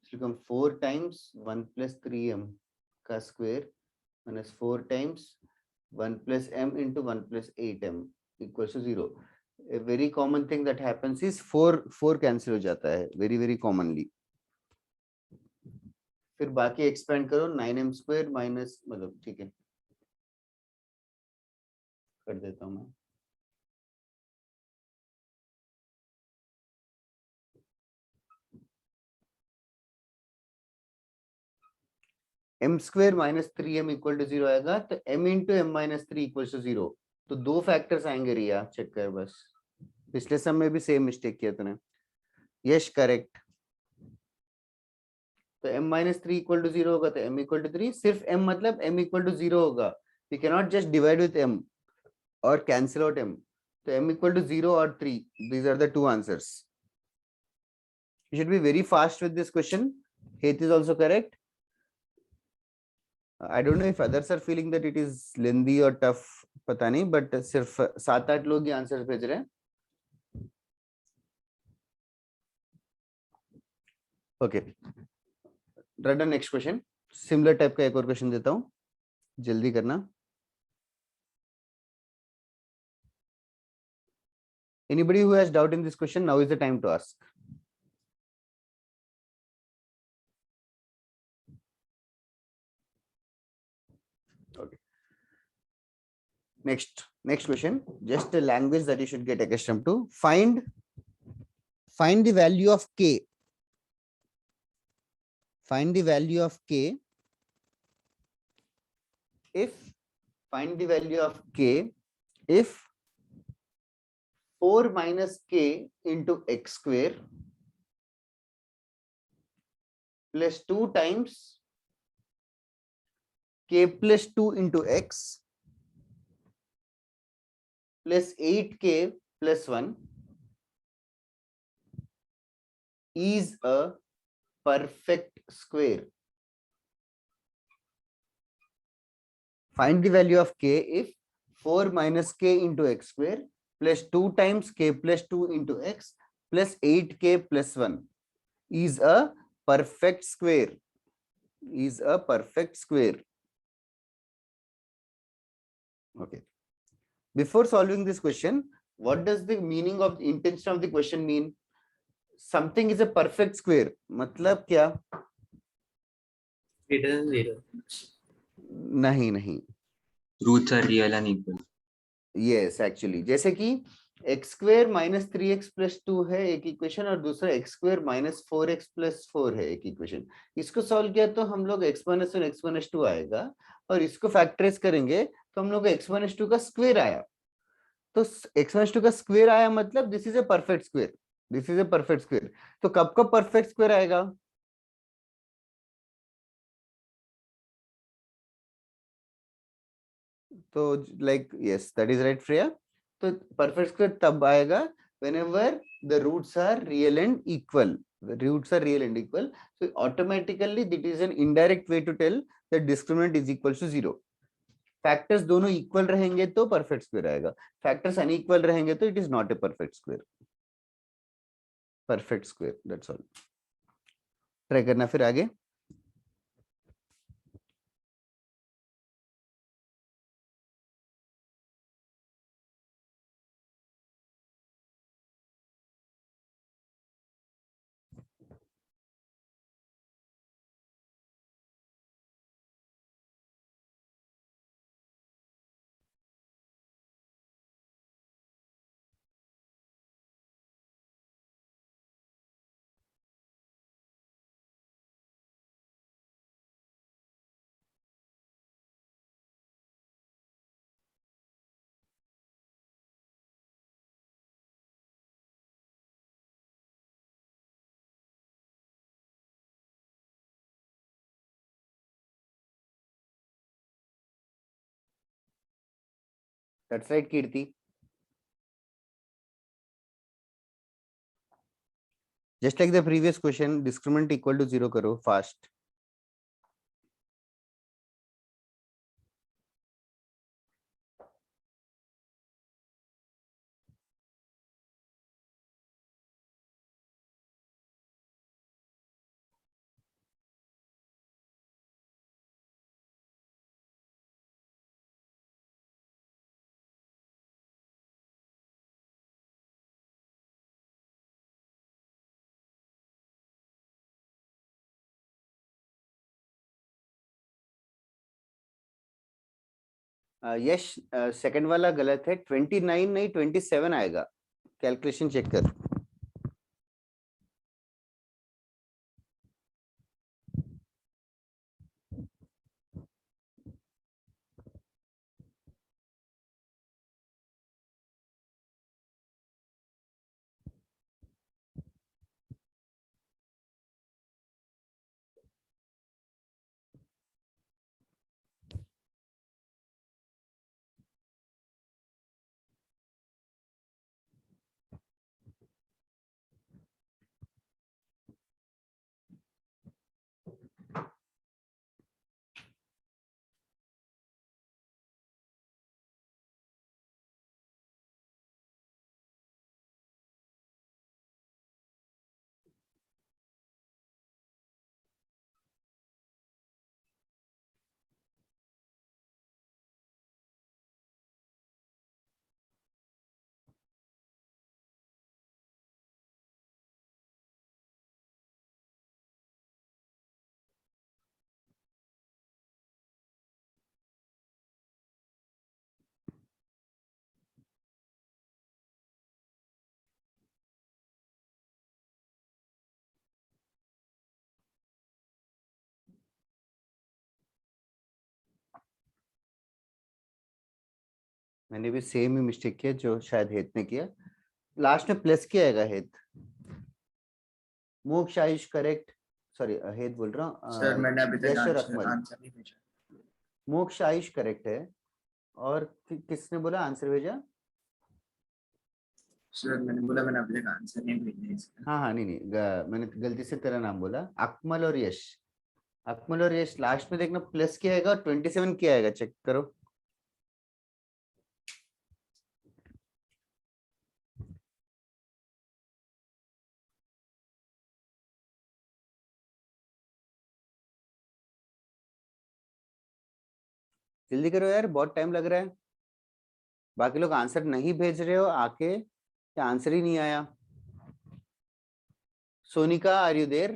So become 4 times 1 plus 3m का square minus 4 times 1 plus m into 1 plus 8m equals to 0. A very common thing that happens is 4 cancel हो जाता है very commonly. फिर बाकी एक्सपेंड करो 9m स्क्वायर माइनस मतलब ठीक है कर देता हूँ मैं m square minus 3m equal to 0 आएगा तो m into m minus 3 equal to 0 तो दो फैक्टर्स आएंगे रिया चेक कर बस पिछले सम में भी सेम मिस्टेक किया तूने यस करेक्ट तो m माइनस 3 इक्वल टू 0 होगा तो m इक्वल टू 3 सिर्फ m मतलब m इक्वल टू 0 होगा we can not just divide with m और कैंसिल आउट m तो m इक्वल टू 0 और 3 these are the two answers you should be very fast with this question Heath is also correct I don't know if others are feeling that it is lengthy or tough पता नहीं but सिर्फ 7-8 लोग ही आंसर भेज रहे हैं okay right the next question similar type का एक और क्वेश्चन देता हूँ जल्दी करना anybody who has doubt in this question now is the time to ask okay next question just a language that you should get accustomed to find the value of k find the value of k if find the value of k if 4 minus k into x square plus 2 times k plus 2 into x plus 8k plus 1 is a perfect square. Find the value of k if 4 minus k into x square plus 2 times k plus 2 into x plus 8k plus 1 is a perfect square. Is a perfect square. Okay. Before solving this question, what does the meaning of the intention of the question mean? Something is a perfect square. मतलब क्या? Greater than 0. नहीं. Roots are real and equal. Yes, actually. जैसे कि x square minus 3x plus 2 है एक इक्वेशन और दूसरा x square minus 4x plus 4 है एक इक्वेशन. इसको सॉल्व किया तो हम लोग x minus 1 x minus 2 आएगा और इसको फैक्टराइज करेंगे तो हम लोग x minus 2 का स्क्वायर आया. तो x minus 2 का स्क्वायर आया मतलब this is a perfect square. This is a perfect square. तो कब का परफेक्ट स्क्वायर आएगा? तो like yes that is right Shreya. तो परफेक्ट स्क्वायर तब आएगा whenever the roots are real and equal. The roots are real and equal. So automatically that is an indirect way to tell that discriminant is equal to 0. Factors दोनों इक्वल रहेंगे तो परफेक्ट स्क्वायर आएगा. फैक्टर्स अनइक्वल रहेंगे तो it is not a perfect square. Perfect square that's all. Try करना फिर आगे. That's right, Kirti. Just like the previous question, discriminant equal to 0 करो fast. यश सेकंड वाला गलत है, 29 नहीं 27 आएगा, कैलकुलेशन चेक कर। मैंने भी सेम ही मिस्टेक किया जो शायद हेत ने किया, लास्ट में प्लस किया आएगा हेत। मोक्ष आयुष करेक्ट, सॉरी हेत बोल रहा सर मैंने अभी हूँ, तक यश और अकमल। आंसर नहीं भेजा। मोक्ष आयुष करेक्ट है, और किसने बोला आंसर भेजा? सर मैंने बोला मैंने अभी तक आंसर नहीं भेजा इसका। हाँ हाँ, नहीं नहीं, मैंने गलती से तेरा नाम बोला। अकमल और यश, अकमल और यश लास्ट में देखना प्लस किया आएगा और 27 किया आएगा, चेक करो। जल्दी करो यार, बहुत टाइम लग रहा है। बाकी लोग आंसर नहीं भेज रहे हो आके, या आंसर ही नहीं आया। Sonika are you there?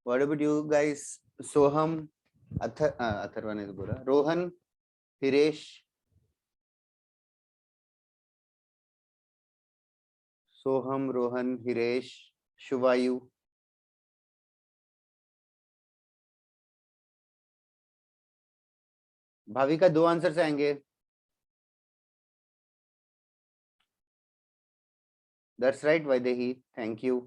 What about you guys? Soham, Atharva ने तो बोला, रोहन, हिरेश, सोहम, रोहन, हिरेश, शुभायु। भाविका, 2 आंसर्स आएंगे। That's right Vaidehi, thank you.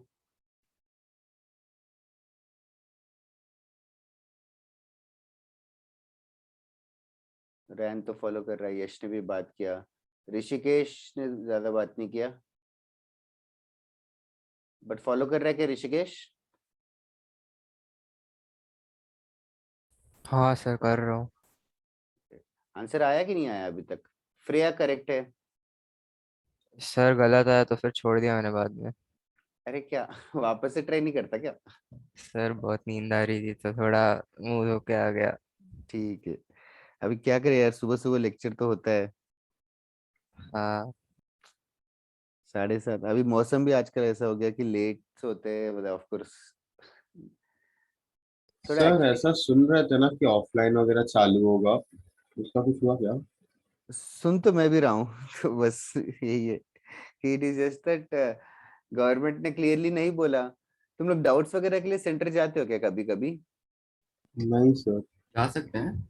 रैन तो फॉलो कर रहा है, यश ने भी बात किया, ऋषिकेश ने ज्यादा बात नहीं किया, बट फॉलो कर रहा है क्या ऋषिकेश? हाँ सर कर रहा हूँ। आंसर आया कि नहीं आया अभी तक? फ्रेया करेक्ट है। सर गलत आया तो फिर छोड़ दिया मैंने बाद में। अरे क्या वापस से ट्राई नहीं करता क्या? सर बहुत नींद आ रही थी तो थोड़ा मुंह धो के आ गया। ठीक है, अभी क्या करे यार, सुबह सुबह लेक्चर तो होता है। हाँ 7:30, अभी मौसम भी आजकल ऐसा हो गया कि लेट सोते हैं, मतलब ऑफ कोर्स थोड़ा सर एक्चुअली। ऐसा सुन रहे थे ना कि ऑफलाइन वगैरह चालू होगा, उसका कुछ हुआ क्या? सुन तो मैं भी रहा हूँ तो बस यही है कि it is just that government ने क्लियरली नहीं बोला। तुम लोग डाउट्स वगैरह के लिए सेंटर जाते हो क्या कभी कभी? नहीं सर। जा सकते हैं।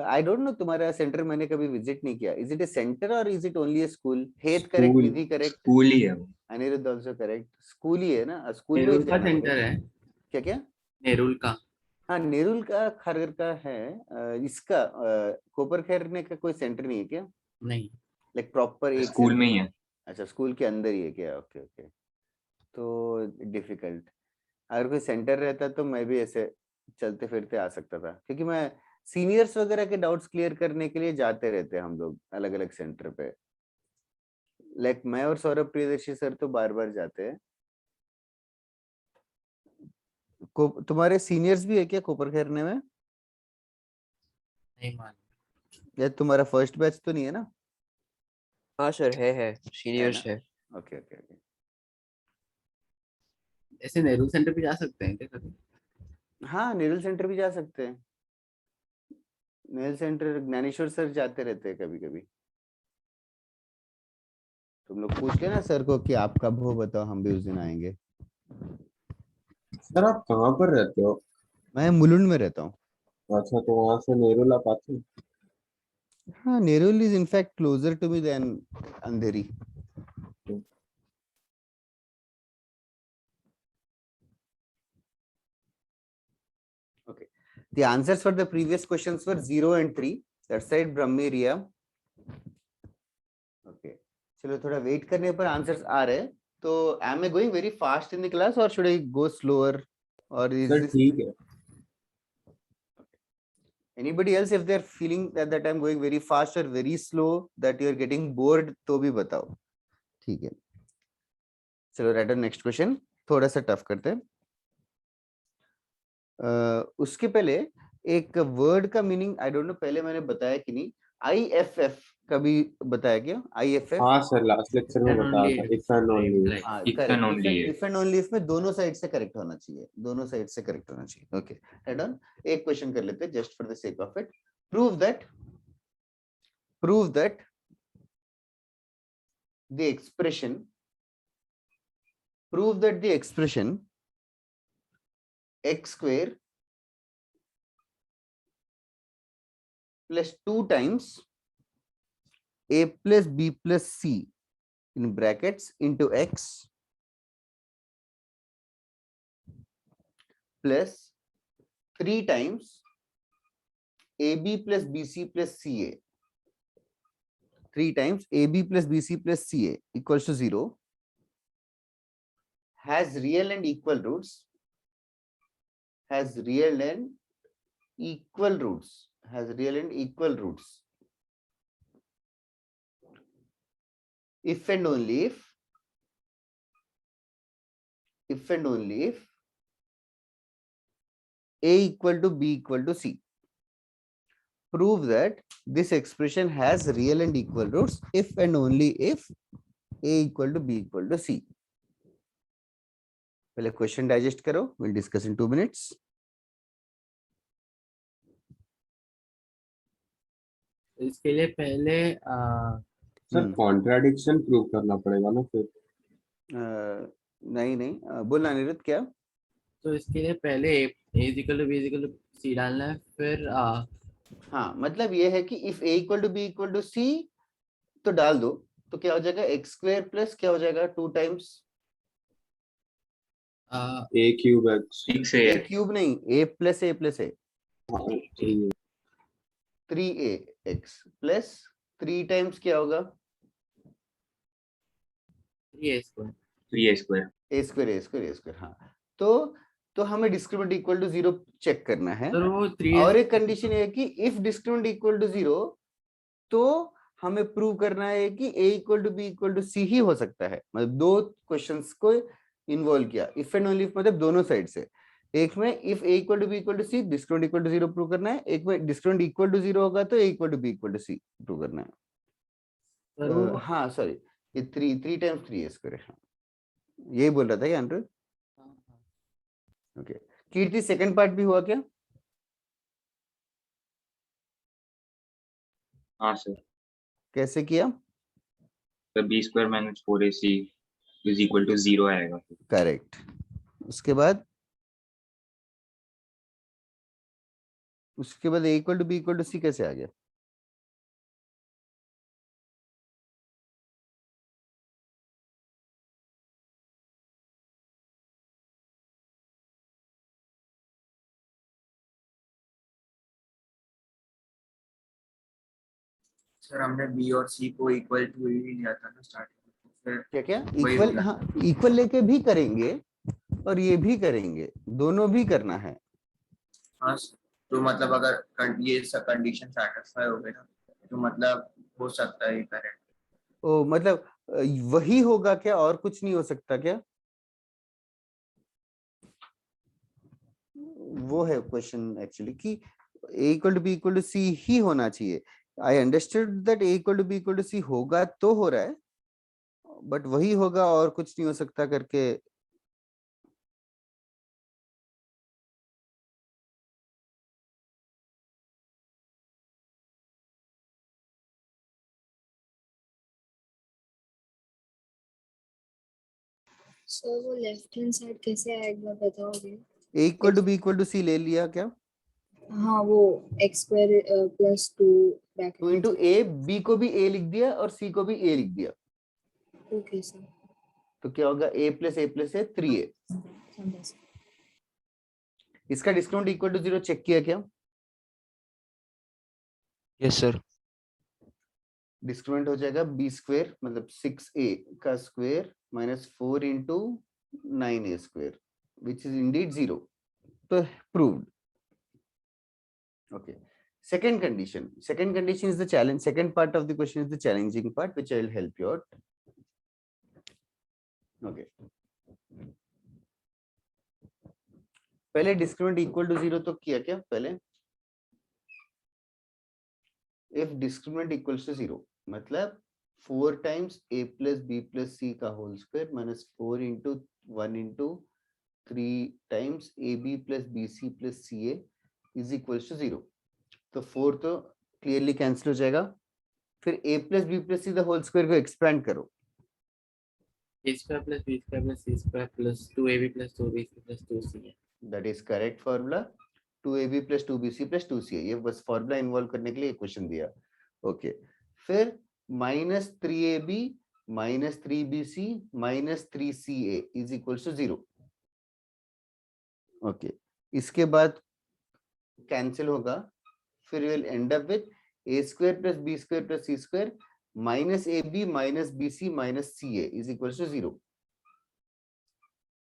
आई डोंट नो, तुम्हारा सेंटर मैंने कभी विजिट नहीं किया। इज इट ए सेंटर और is it only A school? हेत करेक्ट, स्कूल निधि करेक्ट, स्कूल ही है वो। अनिरुद्ध आल्सो करेक्ट, स्कूल ही है ना, स्कूल में ही नेरुल का जाना सेंटर पड़ेगा। है। क्या क्या? नेरुल का। हाँ नेरुल का, खरगर का है। इसका कोपरखैर ने का कोई सेंटर नहीं है क्या? नहीं। लाइक प्रॉपर एक स्कूल में ही सेंटर? है। अच्छा स्कूल के अंदर ही है क्या? ओके ओके, तो डिफिकल्ट। अगर कोई सेंटर रहता तो मैं भी ऐसे चलते फिरते आ सकता था, क्योंकि मैं सीनियर्स वगैरह के डाउट्स क्लियर करने के लिए जाते रहते हैं हम लोग अलग अलग सेंटर पे। लाइक मैं और सौरभ प्रियदर्शी सर तो बार बार जाते हैं। तुम्हारे सीनियर्स भी है क्या कोपरखैरने में? नहीं मान। या तुम्हारा फर्स्ट बैच तो नहीं है ना? हाँ सर है है सीनियर्स ना? है। Okay okay okay. ऐसे नेहरू सेंटर पे जा सकते हैं क्या कभी? हाँ, नेवल सेंटर भी जा सकते हैं। नेवल सेंटर ज्ञानेश्वर सर जाते रहते हैं कभी कभी। तुम लोग पूछ लेना सर को कि आप कब हो, बताओ, हम भी उस दिन आएंगे। सर आप कहाँ पर रहते हो? मैं मुलुंड में रहता हूँ। अच्छा, तो वहां से नेरुल आप आते हैं? हाँ, Nerul is in fact closer to me than Andheri. Okay. The answers for the previous questions were 0 and 3. That side Brahmi Riya. Okay. चलो थोड़ा वेट करने पर आंसर्स आ रहे हैं। तो am I going very fast in the class or should I go slower or is sir this ठीक है। anybody else if they're feeling that I'm going very fast or very slow that you're getting bored तो भी बताओ। ठीक है, चलो राइट ऑन नेक्स्ट क्वेश्चन। थोड़ा सा टफ करते हैं। उसके पहले एक वर्ड का मीनिंग आई डोंट नो, पहले मैंने बताया कि नहीं, IFF कभी बताया क्या? IFF हाँ सर, लास्ट लेक्चर में बताया था, इफ एंड ओनली। हाँ If and correct, only if. If and only if में दोनों साइड से करेक्ट होना चाहिए, दोनों साइड से करेक्ट होना चाहिए। Okay right on. एक क्वेश्चन कर लेते हैं just for the sake of it. Prove that the expression x square plus 2 times a plus b plus c in brackets into x plus 3 times ab plus bc plus ca, 3 times ab plus bc plus ca equals to 0, has real and equal roots, if and only if a equal to b equal to c. Prove that this expression has real and equal roots if and only if a equal to b equal to c. पहले क्वेश्चन डाइजेस्ट करो, we'll discuss in 2 minutes. इसके लिए पहले सर कॉन्ट्राडिक्शन प्रूव करना पड़ेगा ना फिर? नहीं बोलना अनिरुद्ध क्या? तो इसके लिए पहले a is equal to b is equal to c डालना है, फिर हाँ मतलब ये है कि if a equal to b equal to c तो डाल दो, तो क्या हो जाएगा x square प्लस क्या हो जाएगा 2 times A cube x. 6a. a cube नहीं, a plus a plus a, 3ax plus 3 times क्या होगा 3a square 3a square. a square। हाँ तो हमें डिस्क्रिमिनेंट इक्वल टू 0 चेक करना है। सर वो 3a और एक कंडीशन है कि इफ डिस्क्रिमिनेंट इक्वल टू 0 तो हमें प्रूव करना है कि a equal to b equal to c ही हो सकता है। मतलब दो क्वेश्चंस को इन्वॉल्व किया, इफ एंड ओनली मतलब दोनों साइड से। एक में if a equal to b equal to c discriminant equal to 0 prove करना है, एक में डिस्क्रिमिनेंट इक्वल टू 0 होगा तो a equal to b equal to c prove करना है। सर वो हाँ सॉरी, ये 3 times 3a square है, यही बोल रहा था क्या अनिरुद्ध? ओके कीर्ति सेकंड पार्ट भी हुआ क्या? हाँ सर, कैसे किया? तो b square minus 4ac is equal to 0 आएगा। करेक्ट। उसके बाद a equal to b equal to c कैसे आ गया? सर हमने बी और सी को इक्वल टू ही लिया था ना स्टार्टिंग में, फिर क्या क्या वही इक्वल? होगा। हाँ इक्वल लेके भी करेंगे और ये भी करेंगे, दोनों भी करना है। हाँ तो मतलब अगर ये सब कंडीशन सेटिस्फाई हो गए ना तो मतलब हो सकता है करेक्ट। ओ मतलब वही होगा क्या, और कुछ नहीं हो सकता क्या? वो है क्वेश्चन एक्चुअली कि a equal to b equal to c ही होना चाहिए। I understood that a equal to b equal to c होगा तो हो रहा है, बट वही होगा और कुछ नहीं हो सकता करके सर वो लेफ्ट हैंड साइड कैसे आएगा बताओगे? A equal to B equal to C ले लिया क्या? हाँ वो x square plus 2 bracket two into A, B को भी ए लिख दिया और सी को भी ए लिख दिया, ओके सर तो क्या होगा? ए प्लस ए 3a। समझा सर। इसका डिस्काउंट इक्वल टू 0 चेक किया क्या? Yes sir. डिस्क्रिमिनेंट हो जाएगा बी स्क्वायर मतलब 6a का square minus 4 into 9a square which is Indeed 0, तो proved. Okay, second condition is the challenge, second part of the question is the challenging part which I will help you out. Okay, पहले डिस्क्रिमिनेंट इक्वल टू 0 तो किया क्या? पहले if discriminant equals to 0 मतलब 4 times a plus b plus c का whole square minus 4 into 1 into 3 times ab plus bc plus ca is equals to 0। तो 4 तो क्लियरली कैंसिल हो जाएगा। फिर a plus b plus c the whole square को एक्सपेंड करो, a square plus b square plus c square plus 2ab plus 2bc plus 2ca। That is correct formula. 2ab plus 2bc plus 2ca, ये बस फॉर्मूला इन्वॉल्व करने के लिए क्वेश्चन दिया। ओके, फिर minus 3ab minus 3bc minus 3ca is equals to 0। Okay, इसके बाद कैंसिल होगा, फिर will end up with a square plus b square plus c square minus ab minus bc minus ca is equals to 0।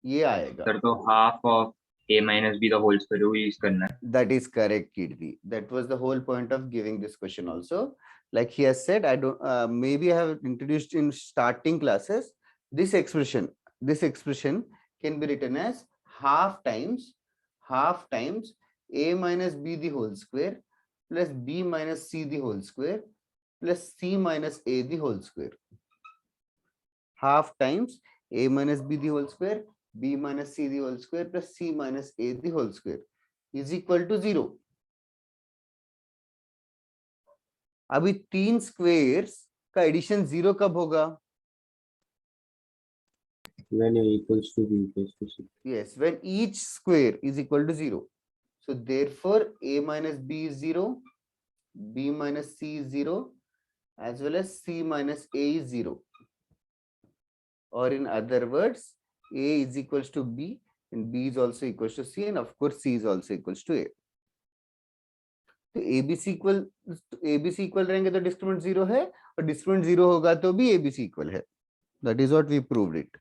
ये आएगा। सर तो half of a minus b the whole square वो यूज करना है। That is correct, Kirti. That was the whole point of giving this question also. Like he has said, I don't, maybe I have introduced in starting classes, this expression can be written as half times a minus b the whole square plus b minus c the whole square plus c minus a the whole square. Half times a minus b the whole square, b minus c the whole square plus c minus a the whole square is equal to 0। अभी 3 स्क्वेयर्स का एडिशन 0 कब होगा? when a equals to b equals to c. Yes, when each square is equal to 0. So therefore a minus b is 0, b minus c is 0, as well as c minus a is 0. Or in other words, a is equals to b and b is also equals to c, and of course c is also equals to a. तो abc इक्वल रहेंगे तो डिस्क्रिमिनेंट 0 है, और डिस्क्रिमिनेंट 0 होगा तो भी abc इक्वल है। That is what we proved it.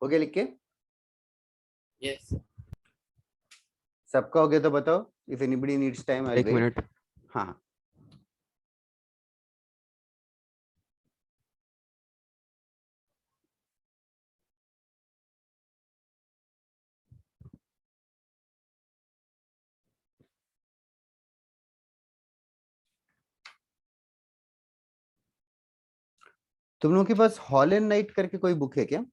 हो गया लिख के? यस सबका हो गया तो बताओ। If anybody needs time I एक वेट। मिनट। हाँ, तुम लोगों के पास हॉल एंड नाइट करके कोई बुक है क्या?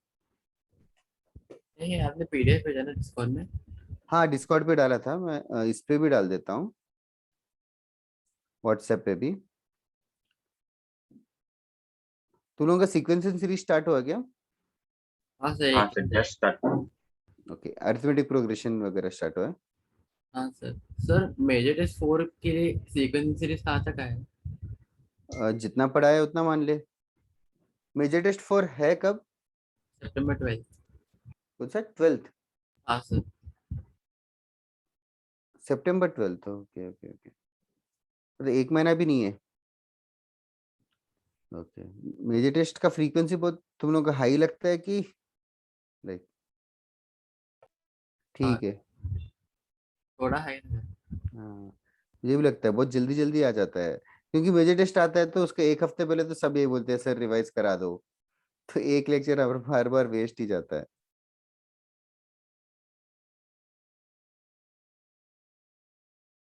नहीं आपने पीडीएफ भेजा ना डिस्कॉर्ड में? हाँ, डिस्कॉर्ड पे डाला था मैं, इस पे भी डाल देता हूँ, व्हाट्सएप पे भी। तुम लोगों का सीक्वेंसिंग सीरीज स्टार्ट हुआ क्या? हाँ सर हाँ sir just start. Okay, arithmetic progression वगैरह स्टार्ट हुआ है? हाँ सर। सर मेजर टेस्ट 4 के लिए सीक्वेंस सीरीज कहाँ तक है? जितना पढ़ा है उतना मान ले। मेजर टेस्ट 4 है कब? सितंबर 12। कौन सा 12th? हाँ सर। सितंबर 12th। ओके ओके ओके, तो 1 महीना भी नहीं है। ओके, मेजर टेस्ट का फ्रीक्वेंसी बहुत तुम लोगों का हाई लगता है कि लाइक ठीक है? थोड़ा है। हाँ, मुझे भी लगता है बहुत जल्दी जल्दी आ जाता है। क्योंकि मेजर टेस्ट आता है तो उसके एक हफ्ते पहले तो सब यही बोलते हैं सर रिवाइज करा दो, तो एक लेक्चर हर बार वेस्ट ही जाता है।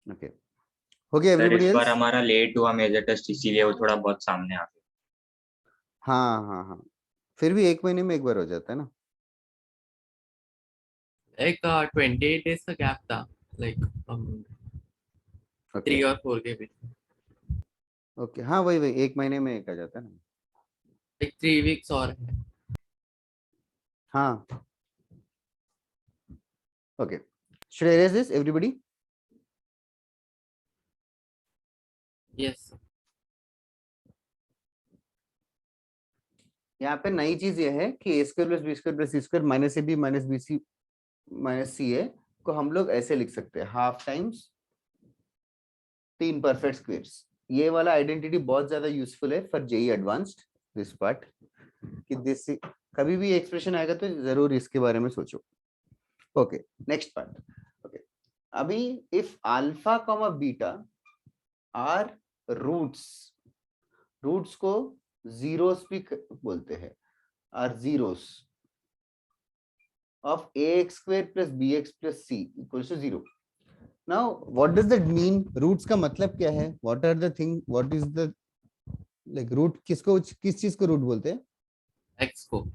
ओके हो गया सर एवरीबॉडी इस बार एल्स? हमारा लेट हुआ मेजर टेस्ट, इसीलिए वो थोड़ा बहुत सामने आ गया। हाँ हाँ हाँ, फिर भी एक महीने में एक बार हो जाता है ना। एक 28 days का गैप था, लाइक ओके 3 और 4 के बीच, ओके, हाँ वही वही एक महीने में एक आ जाता है ना। लाइक 3 weeks और है। हाँ okay, should I erase this everybody? Yes यहाँ पे नई चीज ये है कि A square plus B square plus C square minus A B minus B C minus C A को हम लोग ऐसे लिख सकते हैं, हाफ टाइम्स 3 परफेक्ट स्क्वायर्स। ये वाला आइडेंटिटी बहुत ज्यादा यूजफुल है for JEE advanced, this part, कि दिस कभी भी एक्सप्रेशन आएगा तो जरूर इसके बारे में सोचो। Okay next part. ओके अभी if alpha comma beta are roots, roots को जीरोस भी बोलते हैं, are zeros of ax square plus bx plus c equals to 0. Now what does that mean? Roots का मतलब क्या है? What are the thing? What is the like root? किसको किस चीज को रूट बोलते हैं? x को,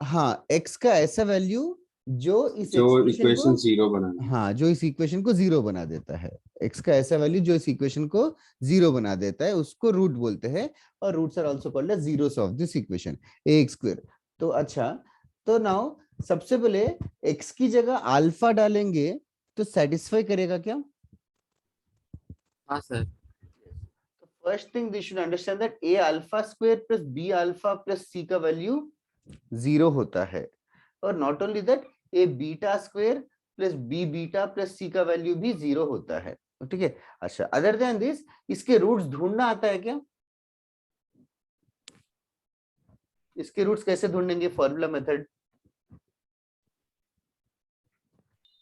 हाँ x का ऐसा वैल्यू जो इस जो एक्सप्रेशन इक्वेशन को, जीरो बनाना। हाँ जो इस इक्वेशन को जीरो बना देता है, x का ऐसा वैल्यू जो इस इक्वेशन को जीरो बना देता है उसको रूट बोलते हैं, और roots are also called as zeros of this equation ax square. तो अच्छा, तो नाउ सबसे पहले x की जगह अल्फा डालेंगे तो सेटिस्फाई करेगा क्या? हाँ सर, तो first thing they should understand that a alpha square plus b alpha plus c का वैल्यू 0 होता है, और not only that a beta square plus b beta plus c का वैल्यू भी 0 होता है, ठीक है। अच्छा अदर देन दिस इसके रूट्स ढूंढना आता है क्या? इसके रूट्स कैसे ढूंढेंगे? Formula method,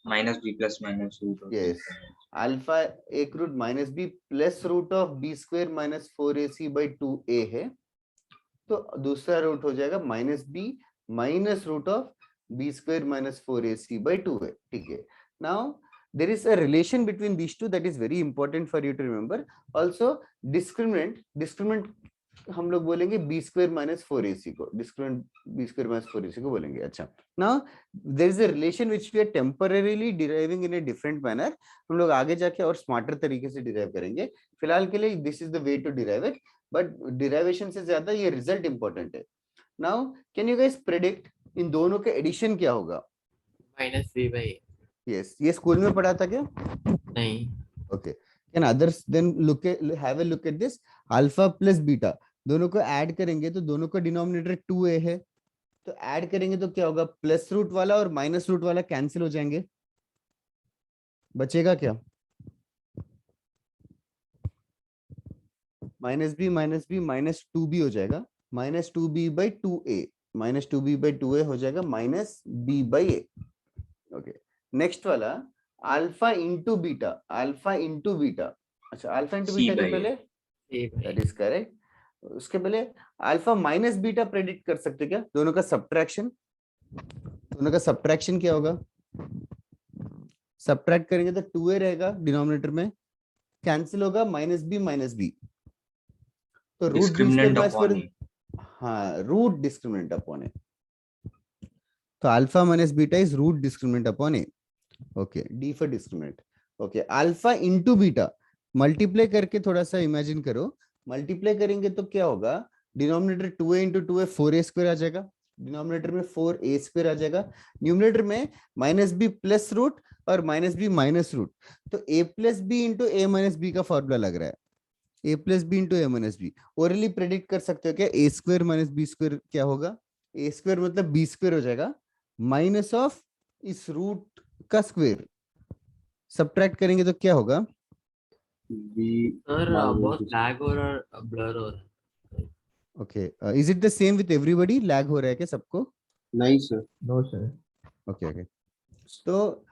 minus B plus minus root. Yes, alpha एक root minus B plus root of B square minus 4ac by 2a है, तो दूसरा रूट हो जाएगा minus B minus root of B square minus 4ac by 2a, ठीक है। Now there is a relation between these two that is very important for you to remember. Also discriminant हम लोग बोलेंगे बी स्क्वायर माइनस 4ac को, discriminant B square minus 4ac को बोलेंगे। अच्छा now there is a relation which we are temporarily deriving in a different manner, हम लोग आगे जाके और स्मार्टर तरीके से डिराइव करेंगे, फिलहाल के लिए this is the way to derive it, but derivation से ज्यादा ये रिजल्ट इंपॉर्टेंट है। Now can you guys predict इन दोनों के एडिशन क्या होगा? -3/a। यस, ये स्कूल में पढ़ा था क्या? नहीं, okay, can others then look have a look at this, alpha plus beta दोनों को ऐड करेंगे तो दोनों का डिनोमिनेटर 2a है, तो ऐड करेंगे तो क्या होगा? प्लस रूट वाला और माइनस रूट वाला कैंसिल हो जाएंगे, बचेगा क्या? माइनस बी माइनस 2b हो जाएगा, minus 2b by 2a, minus 2b by 2a हो जाएगा minus b by a। Okay next वाला alpha into beta, alpha into beta, अच्छा अल्फा इंटू C बीटा के by A। पहले, दैट इज करेक्ट, उसके पहले अल्फा माइनस बीटा प्रेडिक्ट कर सकते क्या? दोनों का सब्ट्रैक्शन, दोनों का सब्ट्रैक्शन क्या होगा? सब्ट्रैक्ट करेंगे तो 2a रहेगा डिनोमिनेटर में, कैंसिल होगा माइनस बी, तो root b square discriminant minus upon 4, a. हाँ रूट डिस्क्रिमिनेंट अपॉन ए, तो alpha minus beta is root discriminant upon a. Okay d for discriminant. Okay alpha into beta multiply करके थोड़ा सा इमेजिन करो, मल्टीप्लाई करेंगे तो क्या होगा? Denominator 2a into 2a 4a square आ जाएगा, डिनोमिनेटर में 4a स्क्वायर आ जाएगा, न्यूमरेटर में माइनस बी प्लस रूट और माइनस बी माइनस रूट, तो a plus B into a minus B का फॉर्मूला लग रहा है, a plus B into a minus B. Orally predict कर सकते हो क्या? a square minus B square क्या होगा? a स्क्वायर मतलब b स्क्वायर हो जाएगा माइनस ऑफ इस रूट का स्क्वायर, सब्ट्रैक्ट करेंगे तो क्या होगा? सर बहुत लैग हो रहा है, ब्लर हो रहा है। Okay is it the same with everybody? Lag हो रहा है क्या सबको? नहीं sir. No sir. Okay okay, तो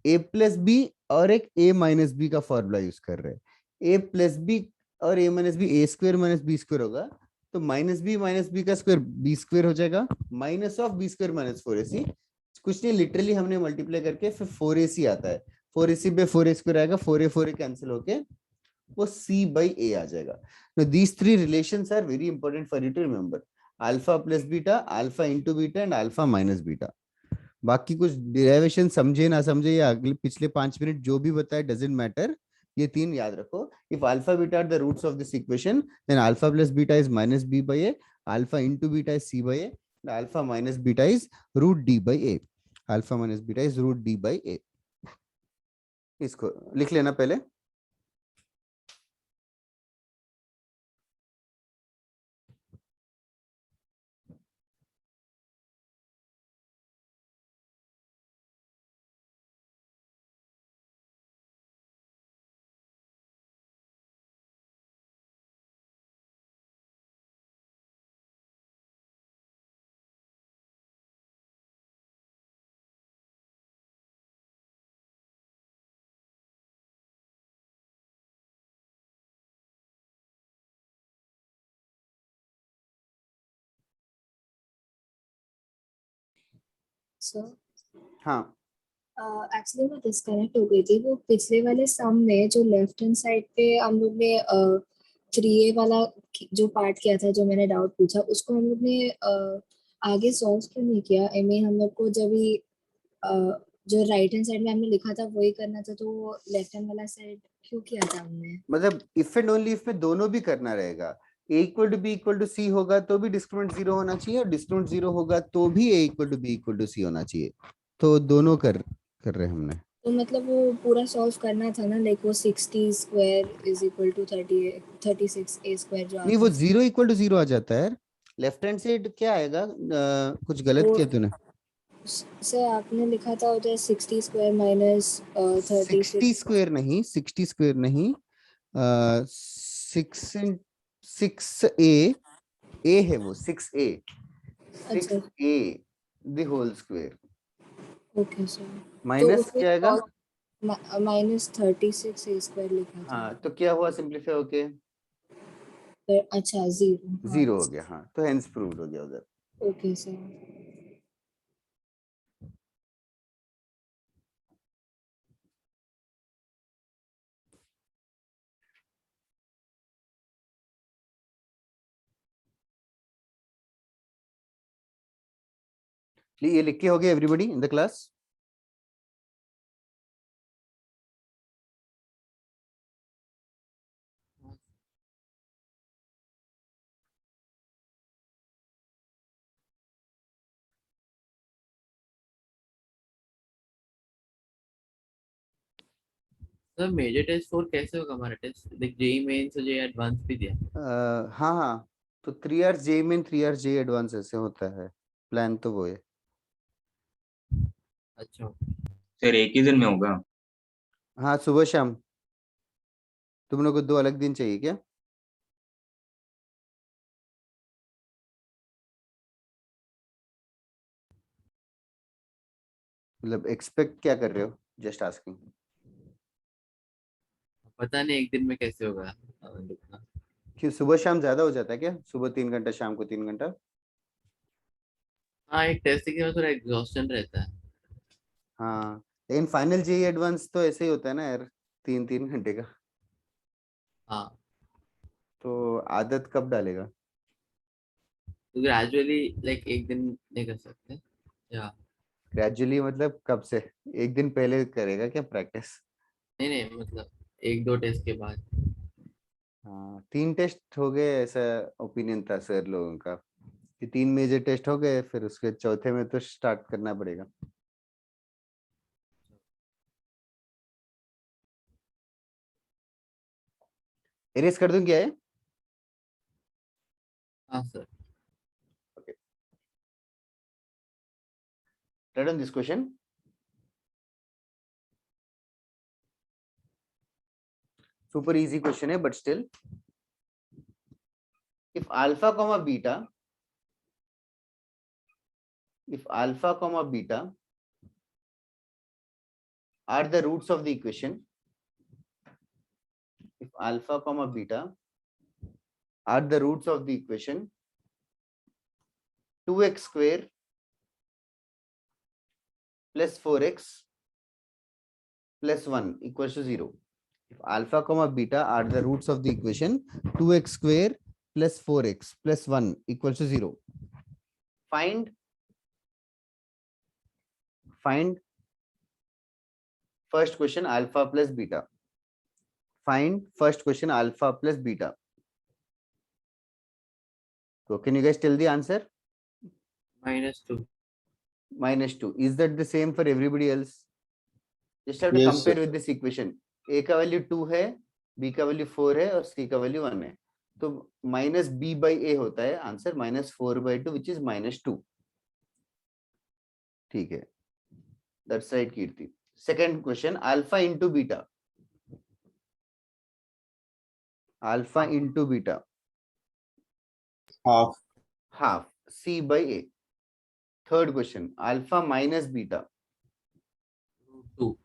a प्लस बी और एक a माइनस बी का फॉर्मूला यूज कर रहे हैं, a प्लस बी और a minus B, a square minus B square होगा, तो माइनस बी का स्क्वायर बी स्क्वायर हो जाएगा, minus of B square minus 4ac, कुछ नहीं, लिटरली हमने मल्टीप्लाई करके फिर 4ac आता है, 4ac पे 4a स्क्वायर आएगा, 4a कैंसिल होके वो c by a आ जाएगा. Now these three relations are very important for you to remember. Alpha plus beta, alpha into beta and alpha minus beta. बाकी कुछ डेरिवेशन समझे ना समझे या अगले पिछले 5 मिनट जो भी बताए डजेंट मैटर, ये तीन याद रखो. If alpha beta are the roots of this equation, then alpha plus beta is minus B by A, alpha into beta is C by A, alpha minus beta is root D by A, alpha minus beta is root D by A. इसको लिख लेना पहले. सो हाँ, एक्चुअली मैं डिस्कनेक्ट हो गई थी. वो पिछले वाले सम में जो लेफ्ट हैंड साइड पे हम लोग ने 3a वाला जो पार्ट किया था, जो मैंने डाउट पूछा, उसको हम लोग ने आगे सॉल्व क्यों नहीं किया? आई मीन हम लोग को जब भी जो राइट हैंड साइड में हमने लिखा था वही करना था, तो लेफ्ट हैंड वाला साइड क्यों किया था हमने? मतलब इफ एंड ओनली इफ में दोनों भी करना रहेगा. a equal to B equal to C होगा तो भी डिस्क्रिमिनेंट 0 होना चाहिए, और डिस्क्रिमिनेंट 0 होगा तो भी a equal to B equal to C होना चाहिए. तो दोनों कर रहे हैं हमने. तो मतलब वो पूरा सॉल्व करना था ना, लाइक वो 60 square is equal to 36a square जो नहीं, वो आता है. 0 इक्वल टू 0 आ जाता है. लेफ्ट हैंड साइड क्या आएगा? कुछ गलत वो- किया तूने. सर आपने लिखा था उधर 60 स्क्वायर माइनस 60 36. स्क्वायर नहीं, 60 स्क्वायर नहीं, 6a है वो 6a, अच्छा, 6a the whole square okay sir. Minus क्या आएगा? माइनस 36a स्क्वायर लिखा था. हाँ, तो क्या हुआ सिंप्लीफाई होके? फिर अच्छा 0. 0 हो गया. हाँ, तो हेंस प्रूव्ड हो गया उधर. Okay sir. ये लिख के हो गया everybody in the class? Sir major test 4 कैसे होगा हमारा टेस्ट? देख जेई मेंस और जेई एडवांस भी दिया. हाँ हाँ, तो 3 hours JEE main 3 hours JEE advance ऐसे होता है. प्लान तो वो है. अच्छा, सर एक ही दिन में होगा? हाँ, सुबह शाम. तुम लोग को 2 अलग दिन चाहिए क्या? मतलब एक्सपेक्ट क्या कर रहे हो? Just asking. पता नहीं एक दिन में कैसे होगा लिखना. क्यों, सुबह शाम ज्यादा हो जाता है क्या? सुबह 3 घंटा, शाम को 3 घंटा. हाँ, एक टेस्ट के बाद थोड़ा एग्जॉस्शन रहता है. हाँ, लेकिन फाइनल जे एडवांस तो ऐसे ही होता है ना यार, 3 घंटे का. हाँ, तो आदत कब डालेगा? तो ग्रेजुअली लाइक एक दिन नहीं कर सकते या? ग्रेजुअली मतलब कब से? एक दिन पहले करेगा क्या प्रैक्टिस? नहीं नहीं, मतलब एक दो टेस्ट के बाद. हाँ, 3 टेस्ट हो गए ऐसा ओपिनियन था सर लोगों का, कि 3 मेजर टेस्ट हो गए, फिर उसके चौथे में तो स्टार्ट करना पड़ेगा. एरेज कर दूं क्या है? हाँ sir. Write on this question. Super easy question है, but still, if alpha comma beta are the roots of the equation, if alpha comma beta are the roots of the equation 2x square plus 4x plus 1 equals to 0. If alpha comma beta are the roots of the equation 2x square plus 4x plus 1 equals to 0. Find first question alpha plus beta. Find first question alpha plus beta. So can you guys tell the answer? -2. -2. Is that the same for everybody else? Just have to Yes, compare sir. with this equation. A का वैल्यू 2 है, B का वैल्यू 4 है और C का वैल्यू 1 है. तो माइनस B by A होता है आंसर -4/2 which is -2. ठीक है. That's right, Kirti. Second question alpha into beta. Alpha into beta. Half. C by A. Third question alpha minus beta. 2.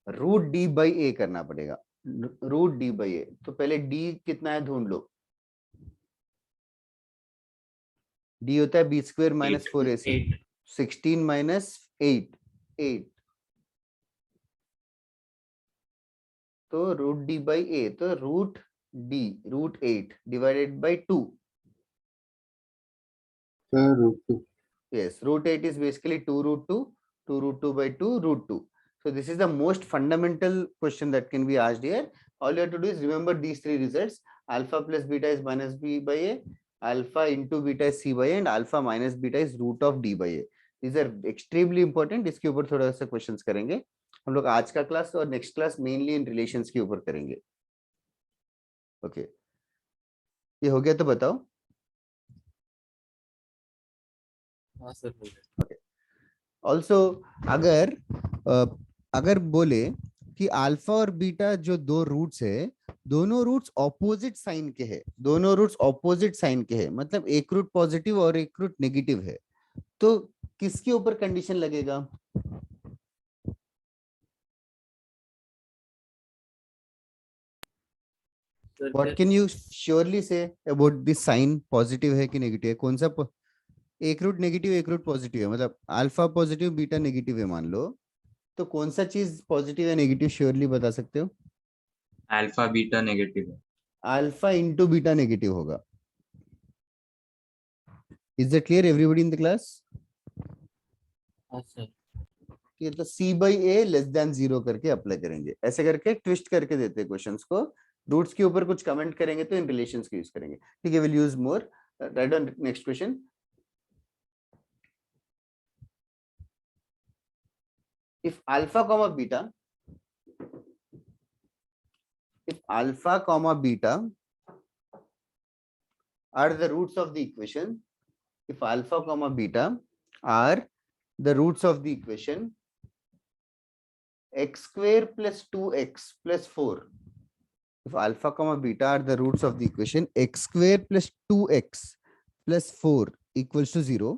Root D by A करना पड़ेगा. Root D by A. तो पहले D कितना है ढूंढ लो. D होता है B square minus 4AC. 16 minus 8. 8. तो रूट D by A. तो root 8 divided by 2. √2. Yes, root 8 is basically 2 root 2, 2 root 2 by 2 root 2. So this is the most fundamental question that can be asked here. All you have to do is remember these three results. Alpha plus beta is minus B by A, alpha into beta is C by A, and alpha minus beta is root of D by A. These are extremely important. इसके ऊपर थोड़ा सा questions करेंगे. हम लोग आज का क्लास और नेक्स्ट क्लास मेनली इन रिलेशंस के ऊपर करेंगे. ओके, ये हो गया तो बताओ. हाँ सर. ऑल्सो अगर बोले कि अल्फा और बीटा जो दो रूट्स है, दोनों रूट्स ऑपोजिट साइन के हैं, दोनों रूट्स ऑपोजिट साइन के हैं, मतलब एक रूट पॉजिटिव और एक रूट नेगेटिव है, तो किसके ऊपर कंडीशन लगेगा? What can you surely say about this sign? Positive है कि नेगेटिव है? कौन सा एक रूट नेगेटिव एक रूट पॉजिटिव है, मतलब अल्फा पॉजिटिव बीटा नेगेटिव है मान लो, तो कौन सा चीज पॉजिटिव है नेगेटिव श्योरली बता सकते हो? अल्फा बीटा नेगेटिव है. अल्फा इंटू बीटा नेगेटिव होगा. Is that clear everybody in the class? हाँ सर. ये तो C by A less than 0 करके अप्लाई करेंगे, ऐसे करके ट्विस्ट करके देते हैं क्वेश्चंस को. रूट्स के ऊपर कुछ कमेंट करेंगे तो इन रिलेशंस को यूज करेंगे. ठीक है, will use more. Right on next question. If alpha comma beta are the roots of the equation, if alpha comma beta are the roots of the equation x square plus 2x plus 4, if alpha comma beta are the roots of the equation x square plus 2x plus 4 equals to 0,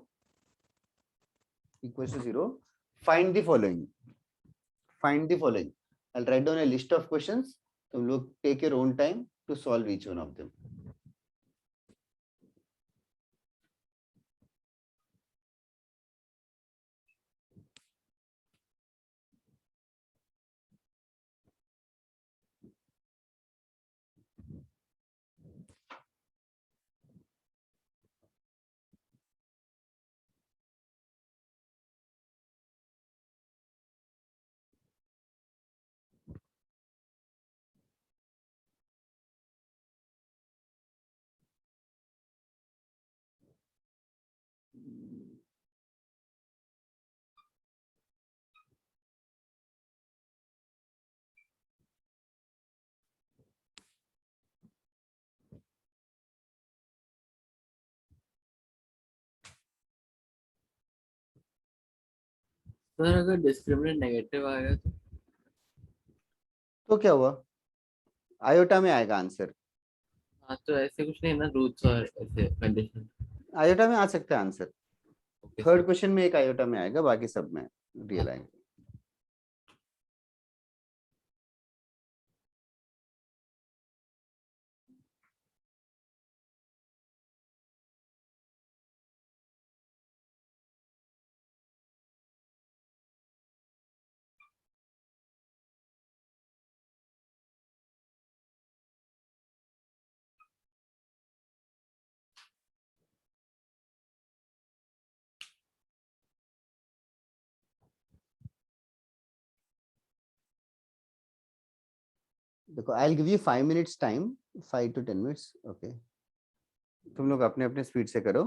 find the following. I'll write down a list of questions. So look, take your own time to solve each one of them. Sir अगर डिस्क्रिमिनेंट नेगेटिव आएगा तो क्या हुआ? आयोटा में आएगा आंसर. हाँ तो ऐसे कुछ नहीं ना, रूट्स और ऐसे कंडीशन. आयोटा में आ सकता है आंसर. ओके थर्ड क्वेश्चन में एक आयोटा में आएगा, बाकी सब में रियल आएगा. देखो आई will give you 5 minutes time, 5 to 10 minutes, okay. तुम लोग अपने अपने स्पीड से करो,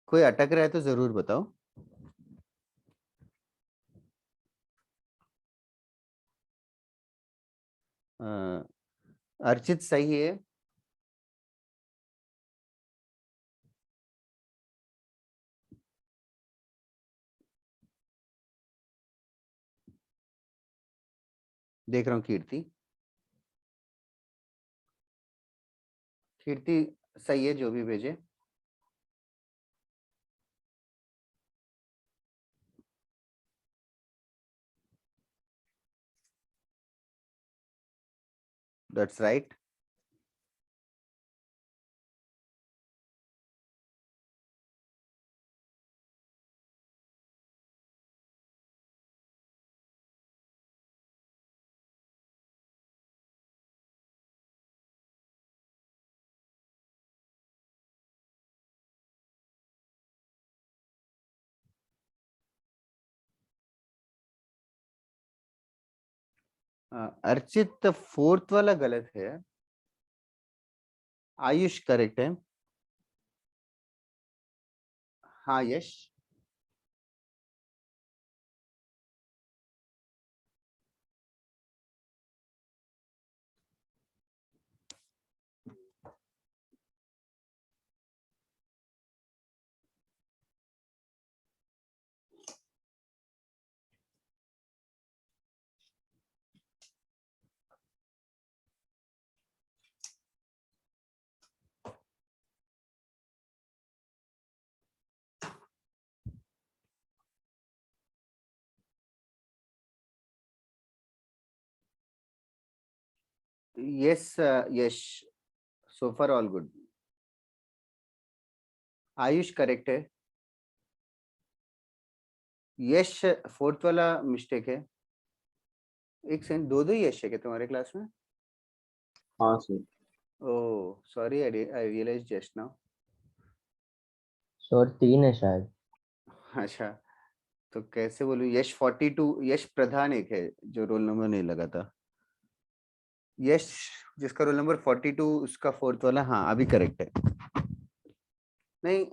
कोई अटक रहा है तो जरूर बताओ। अर्चित सही है। देख रहा हूँ कीर्ति, कीर्ति सही है जो भी भेजे। That's right. अर्चित फोर्थ वाला गलत है, आयुष करेक्ट है। हाँ यश। यस यश, सो फार ऑल गुड। आयुष करेक्ट है। यश फोर्थ वाला मिस्टेक है। एक सेकंड, दो दो यश है क्या तुम्हारे क्लास में? हाँ सर। ओह सॉरी, आई रियलाइज जस्ट नाउ। सर 3 है शायद। अच्छा, तो कैसे बोलूं? यश 42, यश प्रधान एक है जो रोल नंबर नहीं लगा था। यश जिसका रोल नंबर 42, उसका फोर्थ वाला, हाँ अभी करेक्ट है। नहीं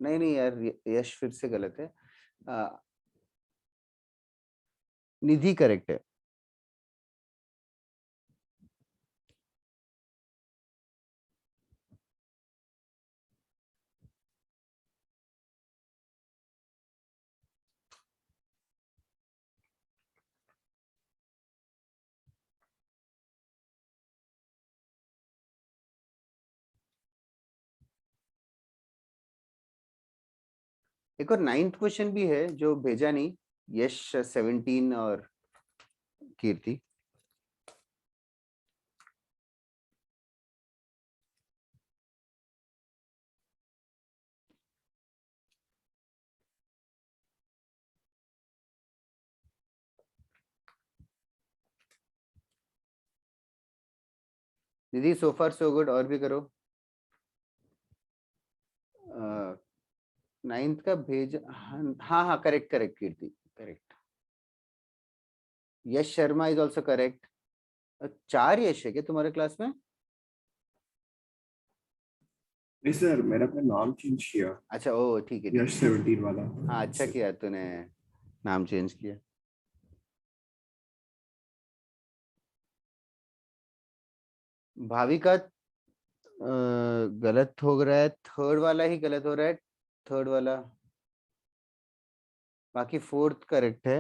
नहीं नहीं यार, यश फिर से गलत है। निधि करेक्ट है। एक और 9th क्वेश्चन भी है जो भेजा नहीं, यश 17 और कीर्ति। दीदी सो फार सो गुड, और भी करो। 9th का भेज, हाँ हाँ correct correct Kirti correct. Yash Sharma is also correct. 4 यश है क्या तुम्हारे क्लास में? नहीं सर, मैंने अपना नाम चेंज किया, अच्छा ओ ठीक है ठीक यश है। 17 वाला। हाँ अच्छा किया तूने नाम चेंज किया। भाविका गलत हो रहा है, थर्ड वाला ही गलत हो रहा है, थर्ड वाला। बाकी फोर्थ करेक्ट है,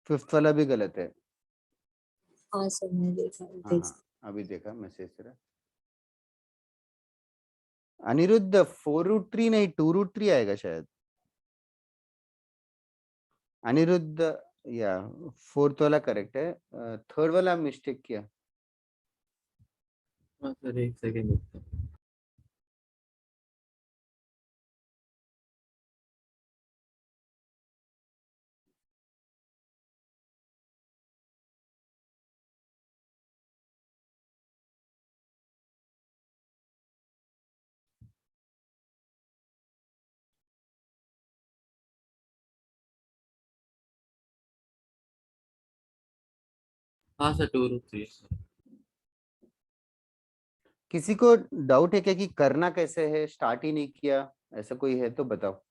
फिफ्थ वाला भी गलत है। हाँ सर मैं देखा हाँ भेज। हाँ अभी देखा मैसेज तेरा। अनिरुद्ध 4√3 नहीं 2√3 आएगा शायद। अनिरुद्ध या फोर्थ वाला करेक्ट है, थर्ड वाला मिस्टेक किया। हाँ सर एक सेकेंड। हाँ सर 2√3 सर। किसी को डाउट है क्या कि करना कैसे है, स्टार्ट ही नहीं किया, ऐसा कोई है तो बताओ।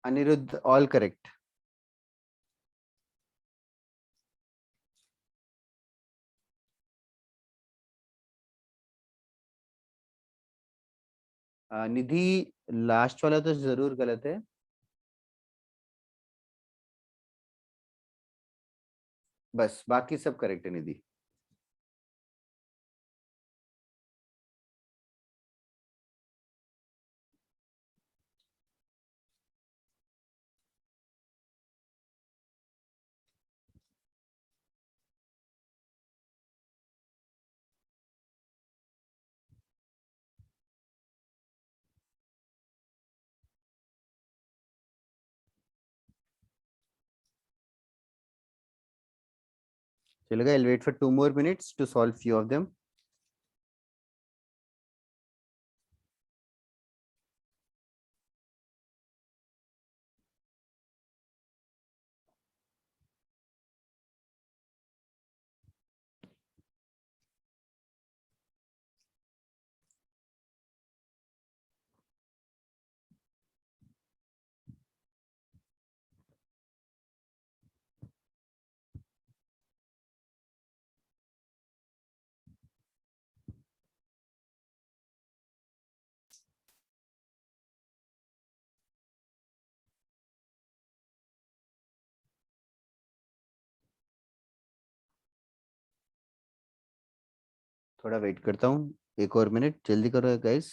Anirudh all correct. Nidhi last वाला तो जरूर गलत है। बस बाकी सब करेक्ट है निधि। चलेगा, I'll wait for 2 more minutes to solve few of them. थोड़ा वेट करता हूँ, 1 और मिनट, जल्दी करो गाइस।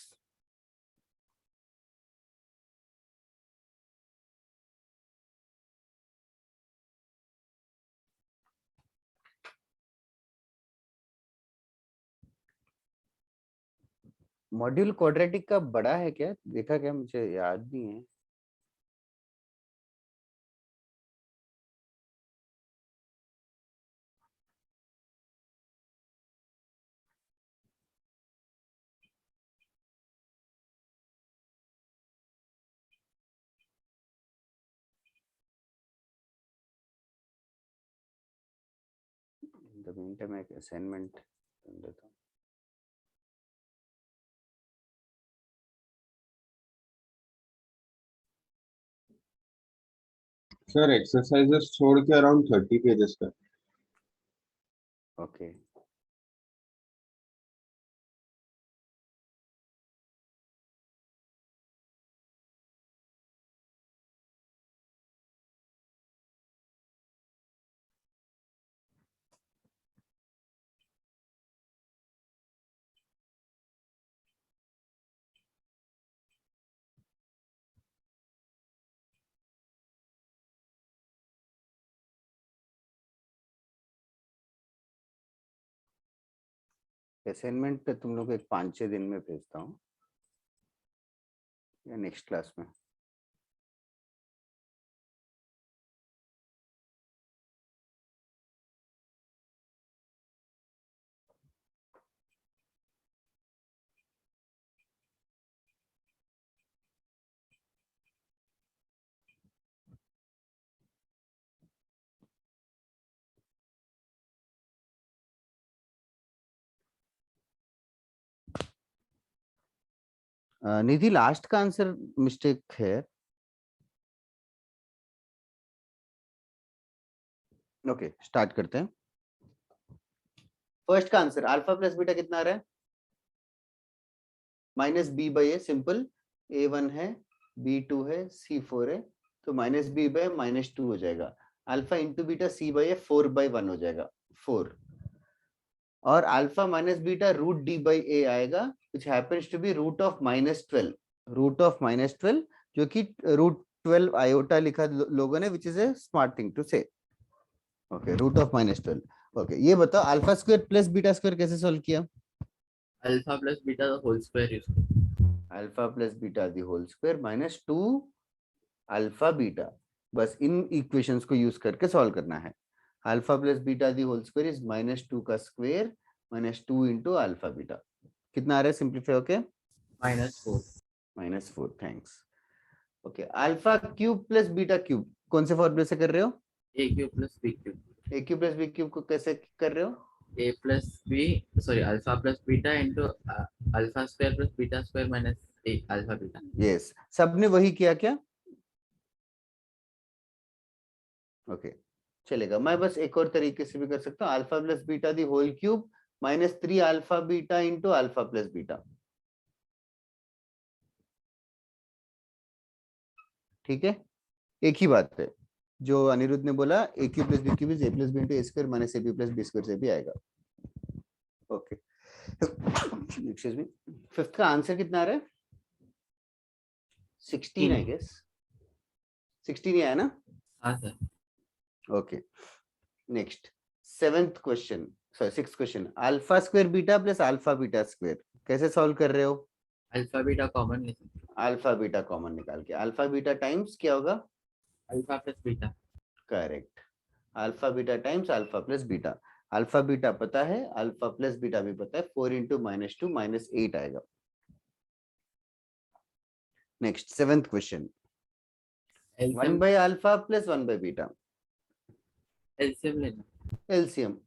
मॉड्यूल क्वाड्रेटिक का बड़ा है क्या, देखा क्या, मुझे याद नहीं है। In the meantime, एक असाइनमेंट कर देता हूँ। सर एक्सरसाइजेस छोड़ के अराउंड 30 पेजेस का। ओके असाइनमेंट तुम लोग को एक 5-6 दिन में भेजता हूँ या नेक्स्ट क्लास में। निधि लास्ट का आंसर मिस्टेक है। ओके स्टार्ट करते हैं। फर्स्ट का आंसर अल्फा प्लस बीटा कितना आ रहा है, minus B by A, simple. A1 है, B2 है, C4 है, तो माइनस बी बाई -2 हो जाएगा। Alpha into beta C by A 4/1 हो जाएगा, 4। और alpha minus beta root D by A आएगा, which happens to be root of -12, रूट ऑफ -12, जो कि √12 आयोटा लिखा लोगों ने, which is a smart thing to say. Okay root of -12। Okay ये बताओ alpha square plus beta square कैसे सॉल्व किया। Alpha plus beta the whole square use करो। Alpha plus beta the whole square minus 2 alpha beta, बस इन इक्वेशंस को यूज करके सॉल्व करना है। Alpha plus beta the whole square is -2 का स्क्वायर -2 इंटू अल्फा बीटा। कितना आ रहा है सिंप्लीफाई होके? -4। -4, thanks. Okay, alpha cube plus beta cube कौन से फॉर्मूले से कर रहे हो? A cube plus B cube. A cube plus B cube को कैसे कर रहे हो? A plus B sorry alpha plus beta into alpha square plus beta square minus A alpha beta. Yes, सबने वही किया क्या? ओके, चलेगा। मैं बस एक और तरीके से भी कर सकता हूँ, alpha plus beta the whole cube -3 alpha beta into alpha plus beta. ठीक है, एक ही बात है जो अनिरुद्ध ने बोला, A cube plus B cube is A plus B into A square minus A B plus B square से भी आएगा। ओके, एक्सक्यूज मी, फिफ्थ का आंसर कितना आ रहा है? 16 आई गेस। 16 ही आया ना? हाँ sir. Okay, next seventh question, sorry sixth question, alpha square beta plus alpha beta square कैसे सॉल्व कर रहे हो? अल्फा बीटा कॉमन लेते हैं। अल्फा बीटा कॉमन निकाल के, अल्फा बीटा टाइम्स क्या होगा? Alpha plus beta. Correct, alpha beta times alpha plus beta. Alpha beta पता है, अल्फा प्लस बीटा भी पता है, 4 इंटू -2 -8 आएगा। Next seventh question, 1 by alpha plus 1 by beta, LCM लेना। LCM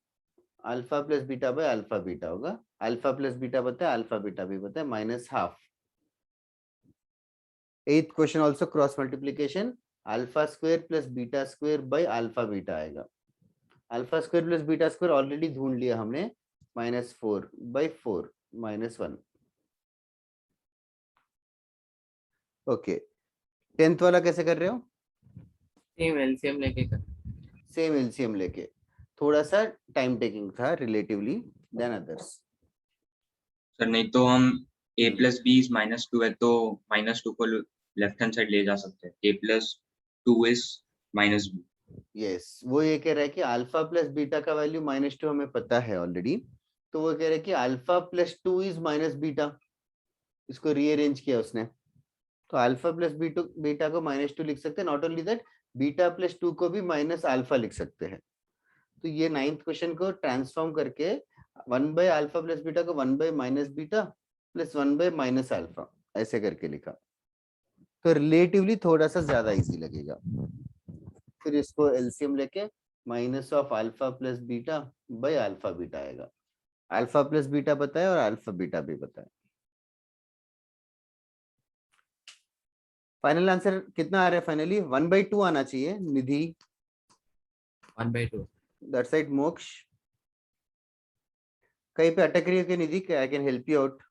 alpha plus beta by alpha beta होगा। अल्फा प्लस बीटा पता है, अल्फा बीटा भी पता है, -12। Eighth question also cross multiplication, alpha square plus beta square by alpha beta आएगा। Alpha square plus beta square already ढूंढ लिया हमने, -4 बाय 4 -1। ओके, 10th वाला कैसे कर रहे हो? सेम एलसीएम लेके कर। सेम एलसीएम लेके, थोड़ा सा टाइम टेकिंग था रिलेटिवली देन अदर्स। सर नहीं तो हम a प्लस बी इज -2 है तो -2 को लेफ्ट हैंड साइड ले जा सकते हैं, a plus 2 is -b। Yes, वो ये कह रहा है कि अल्फा प्लस बीटा का वैल्यू -2 हमें पता है ऑलरेडी, तो वो कह रहा है कि alpha plus 2 is minus beta, इसको रीअरेंज किया उसने, तो अल्फा प्लस बीटा को -2 लिख सकते हैं। Not only that, beta plus 2 को भी माइनस अल्फा लिख सकते हैं। तो ये 9th क्वेश्चन को ट्रांसफॉर्म करके 1 बाय अल्फा प्लस बीटा को 1 bye minus beta plus 1 bye minus alpha ऐसे करके लिखा, तो रिलेटिवली थोड़ा सा ज्यादा इजी लगेगा। फिर इसको एलसीएम लेके minus of alpha plus beta by alpha beta आएगा। अल्फा प्लस बीटा बताए और अल्फा बीटा भी बताए। फाइनल आंसर कितना आ रहा है? फाइनली 1/2 आना चाहिए। निधि 1/2। दैट साइड मोक्ष कहीं पे अटक रही है कि Nidhi? I can help you out.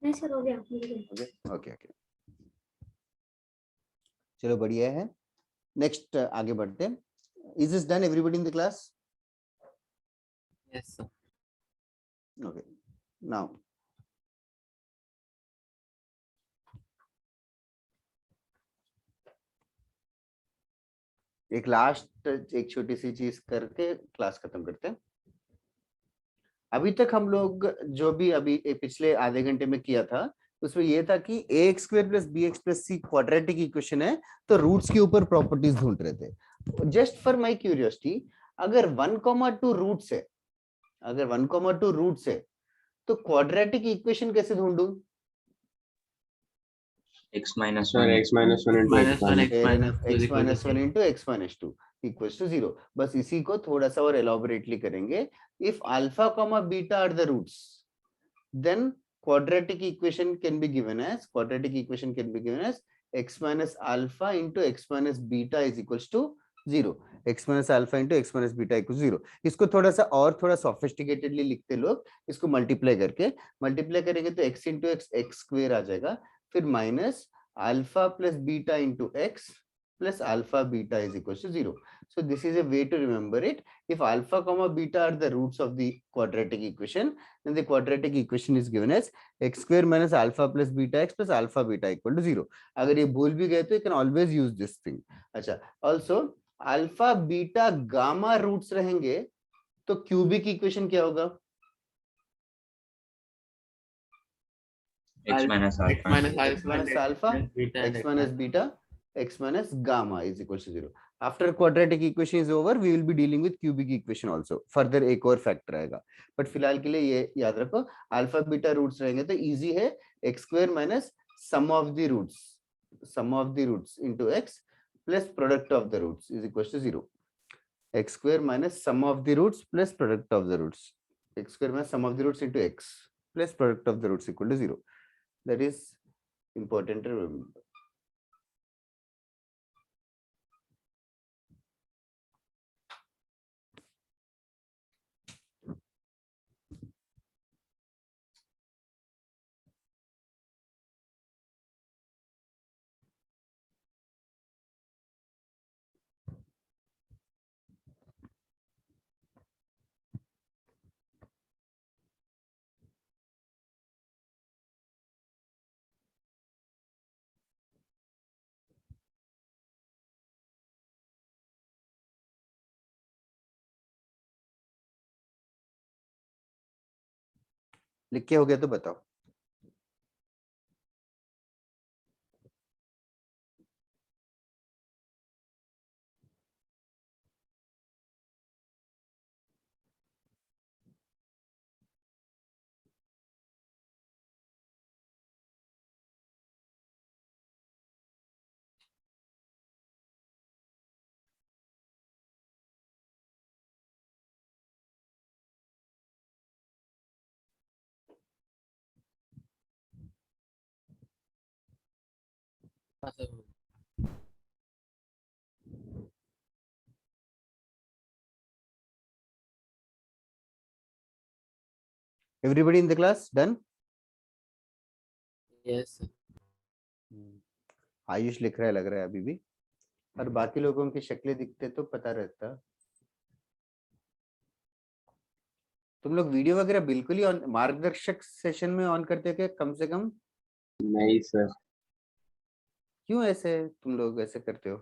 नहीं सर, हो गया। ओके, चलो बढ़िया है। नेक्स्ट आगे बढ़ते हैं। Is this done everybody in the class? Yes sir. Okay, now एक छोटी सी चीज करके क्लास खत्म करते हैं। अभी तक हम लोग जो भी अभी पिछले आधे घंटे में किया था उसमें ये था कि ax square plus bx plus c quadratic equation है, तो रूट्स के ऊपर प्रॉपर्टीज ढूंढ रहे थे। जस्ट फॉर माय क्यूरियोसिटी, अगर 1,2 रूट्स है, अगर 1,2 रूट्स है तो क्वाड्रेटिक इक्वेशन कैसे ढूंढूं? x minus sir 1 x minus 1 into x x minus 1 into x minus 2 equals to 0। बस इसी को थोड़ा सा और एलॉबरेटली करेंगे। If alpha comma beta are the roots, then quadratic equation can be given as x minus alpha into x minus beta is equals to 0। x minus alpha into x minus beta equals 0। इसको थोड़ा सा और थोड़ा सोफिस्टिकेटेडली लिखते लोग, इसको मल्टीप्लाई करेंगे तो x into x स्क्वायर आ जाएगा, फिर minus alpha plus beta into x plus alpha beta is equals to 0। So this is a way to remember it. If alpha comma beta are the roots of the quadratic equation, then the quadratic equation is given as x square minus alpha plus beta x plus alpha beta equal to 0। अगर ये भूल भी गए तो you can always use this thing। अच्छा, also alpha beta gamma roots रहेंगे तो क्यूबिक इक्वेशन क्या होगा? x minus x alpha. minus x minus alpha, beta and x minus beta, x minus gamma is equals to 0. After quadratic equation is over, we will be dealing with cubic equation also. Further एक और फैक्टर आएगा, बट फिलहाल के लिए ये याद रखो, अल्फा बीटा रूट्स रहेंगे तो इजी है, x square minus sum of the roots into x plus product of the roots is equals to 0. x square minus sum of the roots plus product of the roots, x square minus sum of the roots into x plus product of the roots equal to 0. That is important to remember. लिख के हो गया तो बताओ। Everybody in the class done? yes Ayush लिख रहा है, लग रहा है अभी भी, और बाकी लोगों की शक्लें दिखते तो पता रहता। तुम लोग वीडियो वगैरह बिल्कुल ही ऑन, मार्गदर्शक सेशन में ऑन करते क्या कम से कम? नहीं सर, क्यों ऐसे तुम लोग ऐसे करते हो?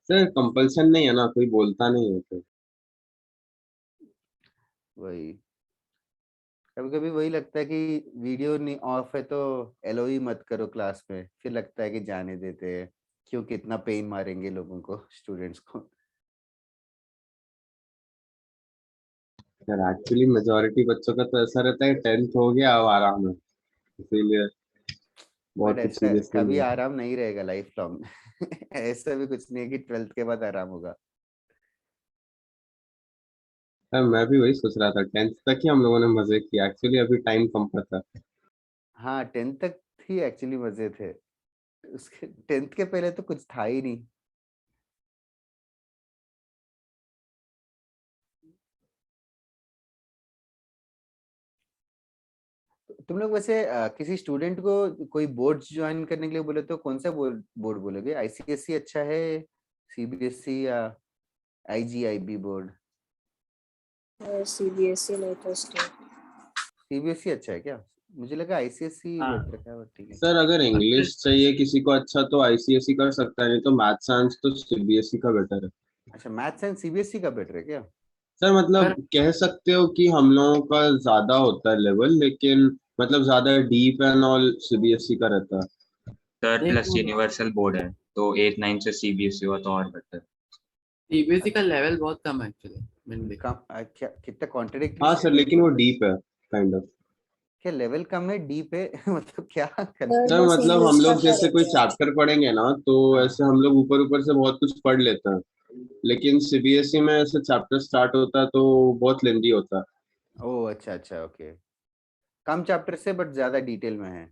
सर कंपल्सन नहीं है ना, कोई बोलता नहीं है तो। वही कभी कभी वही लगता है कि वीडियो नहीं ऑफ है तो एलओई मत करो क्लास में, फिर लगता है कि जाने देते हैं, क्यों कितना पेन मारेंगे लोगों को, स्टूडेंट्स को। सर एक्चुअली मेजोरिटी बच्चों का तो ऐसा रहता है 10th हो गया अब आराम है, इसीलिए बहुत बट कुछ ऐसा सीरियस नहीं कभी है। आराम नहीं रहेगा लाइफ लॉन्ग। ऐसा भी कुछ नहीं है कि 12th के बाद आराम होगा। सर मैं भी वही सोच रहा था, 10th तक ही हम लोगों ने मजे किए, एक्चुअली अभी टाइम कम पता। हाँ 10th तक ही एक्चुअली मजे थे, उसके 10th के पहले तो कुछ था ही नहीं। तुम लोग वैसे किसी स्टूडेंट को कोई बोर्ड ज्वाइन करने के लिए बोले तो कौन सा बोर्ड बोलोगे? आईसीएसई अच्छा है, सीबीएसई या आईजीआईबी बोर्ड? CBSE नहीं तो स्टेट। सीबीएसई अच्छा है क्या? मुझे लगा आईसीएसई हाँ। बेटर है, ठीक है। सर अगर इंग्लिश चाहिए किसी को अच्छा तो आईसीएसई कर सकता है, नहीं तो मैथ साइंस तो सीबीएसई का बेटर है। अच्छा मैथ्स एंड सीबीएसई का बेटर है क्या? सर मतलब सर कह सकते हो कि हम लोगों का ज्यादा होता है लेवल, लेकिन मतलब ज्यादा डीप एंड ऑल सीबीएसई का रहता है। सर एक प्लस मिनट। यूनिवर्सल बोर्ड है तो 8 9 से सीबीएसई हुआ तो और बेटर। सीबीएसई का लेवल बहुत कम है एक्चुअली, मैंने देखा। क्या कितना कॉन्ट्रडिक्टरी हाँ सर, स्टेटमेंट लेकिन वो बोल रहे हो? डीप है काइंड ऑफ। क्या लेवल कम है डीप है? मतलब क्या पर सर बस मतलब हम इंग्लिश का लोग जैसे कोई फर्क है। चैप्टर पढ़ेंगे ना तो हाँ। ऐसे हम लोग ऊपर ऊपर से बहुत कुछ पढ़ लेते हैं, लेकिन सीबीएसई में ऐसे चैप्टर स्टार्ट होता है तो बहुत लेंदी होता है। ओह अच्छा अच्छा, ओके। कम चैप्टर से बट ज्यादा डिटेल में है।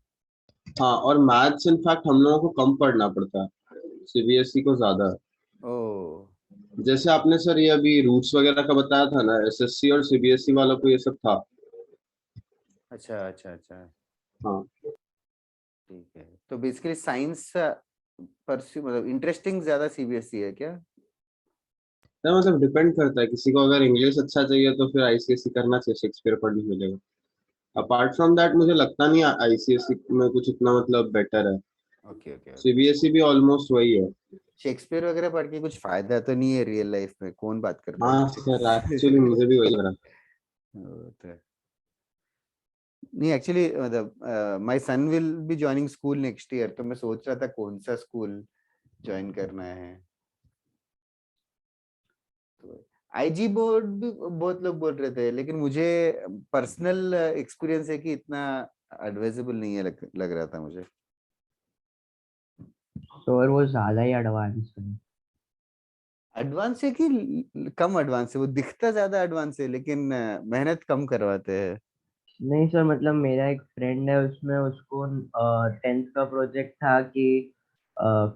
हाँ, और मैथ्स इनफैक्ट हम लोगों को कम पढ़ना पड़ता है, सीबीएसई को ज्यादा है। ओह जैसे आपने सर ये अभी रूट्स वगैरह का बताया था ना, एसएससी और सीबीएसई वालों को ये सब था। अच्छा अच्छा अच्छा, हाँ ठीक है। तो बेसिकली साइंस परस्यू मतलब इंटरेस्टिंग ज्यादा सीबीएसई है क्या? तो मतलब डिपेंड करता है, किसी को अगर इंग्लिश अच्छा चाहिए तो फिर आईसीएसई करना चाहिए, शेक्सपियर पढ़ने मिलेगा। अपार्ट फ्रॉम दैट मुझे लगता नहीं आईसीएसई में कुछ इतना मतलब बेटर है। Okay okay okay. सीबीएसई भी ऑलमोस्ट वही है। शेक्सपियर वगैरह पढ़ के कुछ फायदा तो नहीं है रियल लाइफ में, कौन बात करता हाँ है सर, एक्चुअली मुझे भी वही लग रहा है। वो तो है। नहीं एक्चुअली मतलब my son will be joining school next year, तो मैं सोच रहा था कौन सा स्कूल ज्वाइन करना है। तो आईजी बोर्ड भी बहुत लोग बोल रहे थे, लेकिन मुझे पर्सनल एक्सपीरियंस है कि इतना एडवाइजेबल नहीं है, लग रहा था मुझे। तो और वो ज्यादा ही एडवांस है। एडवांस है कि कम एडवांस है? वो दिखता ज्यादा एडवांस है, लेकिन मेहनत कम करवाते हैं। नहीं सर, मतलब मेरा एक फ्रेंड है, उसमें उसको 10th का प्रोजेक्ट था कि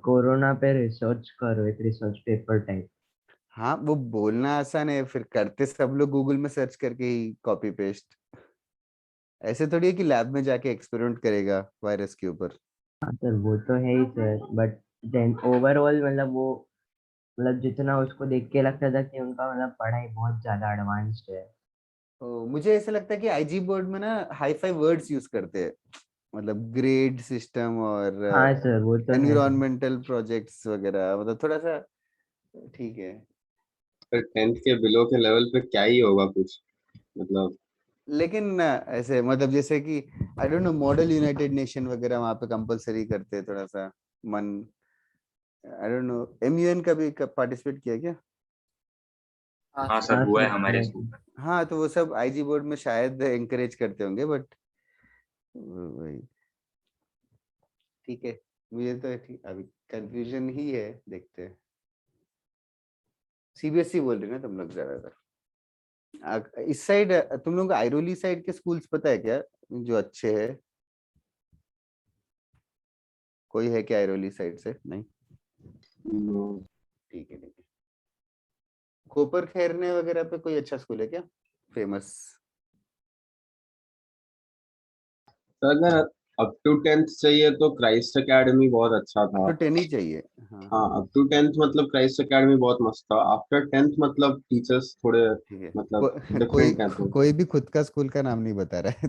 कोरोना पे रिसर्च करो, एक रिसर्च पेपर टाइप। हाँ, वो बोलना आसान है, फिर करते सब लोग गूगल में सर्च करके ही कॉपी पेस्ट। ऐसे थोड़ी है कि लैब में जाके एक्सपेरिमेंट करेगा वायरस के ऊपर। हाँ सर, वो तो है ही सर, बट देन ओवरऑल मतलब वो, मतलब जितना उसको देख के लगता था कि उनका मतलब पढ़ाई बहुत ज्यादा एडवांस्ड है। मुझे ऐसा लगता है कि आईजी बोर्ड में ना हाई फाई वर्ड्स यूज करते हैं, मतलब ग्रेड सिस्टम और हाँ सर, वो तो है। एनवायरमेंटल प्रोजेक्ट्स वगैरह, मतलब थोड़ा सा ठीक है। फिर 10th के बिलो के लेवल पे क्या ही होगा कुछ, मतलब। लेकिन ऐसे मतलब जैसे कि I don't know, model United nation वगैरह वहां पे कंपलसरी करते हैं थोड़ा सा मन। आई डोंट नो, एमयूएन का भी पार्टिसिपेट किया क्या? हाँ सर, हाँ हुआ है सर, हमारे स्कूल। हाँ, तो वो सब आईजी बोर्ड में शायद एंकरेज करते होंगे, बट वही ठीक है। मुझे तो ठीक अभी कंफ्यूजन ही है, देखते हैं। सीबीएसई बोल रहे हैं ना तुम लोग ज्यादातर? इस साइड तुम लोग आइरोली साइड के स्कूल्स पता है क्या जो अच्छे हैं? कोई है क्या आइरोली साइड से? नहीं, ठीक है ठीक है। कोपर खैरने वगैरह पे कोई अच्छा स्कूल है क्या फेमस? तो अगर अप टू 10th चाहिए तो क्राइस्ट एकेडमी बहुत अच्छा अब था। तो 10 ही चाहिए। हाँ हाँ, हाँ, अप टू 10th मतलब क्राइस्ट एकेडमी बहुत मस्त था। आफ्टर 10th मतलब टीचर्स थोड़े ठीक है। मतलब कोई डिफरेंट हैं तो। कोई भी खुद का स्कूल का नाम नहीं बता रहा है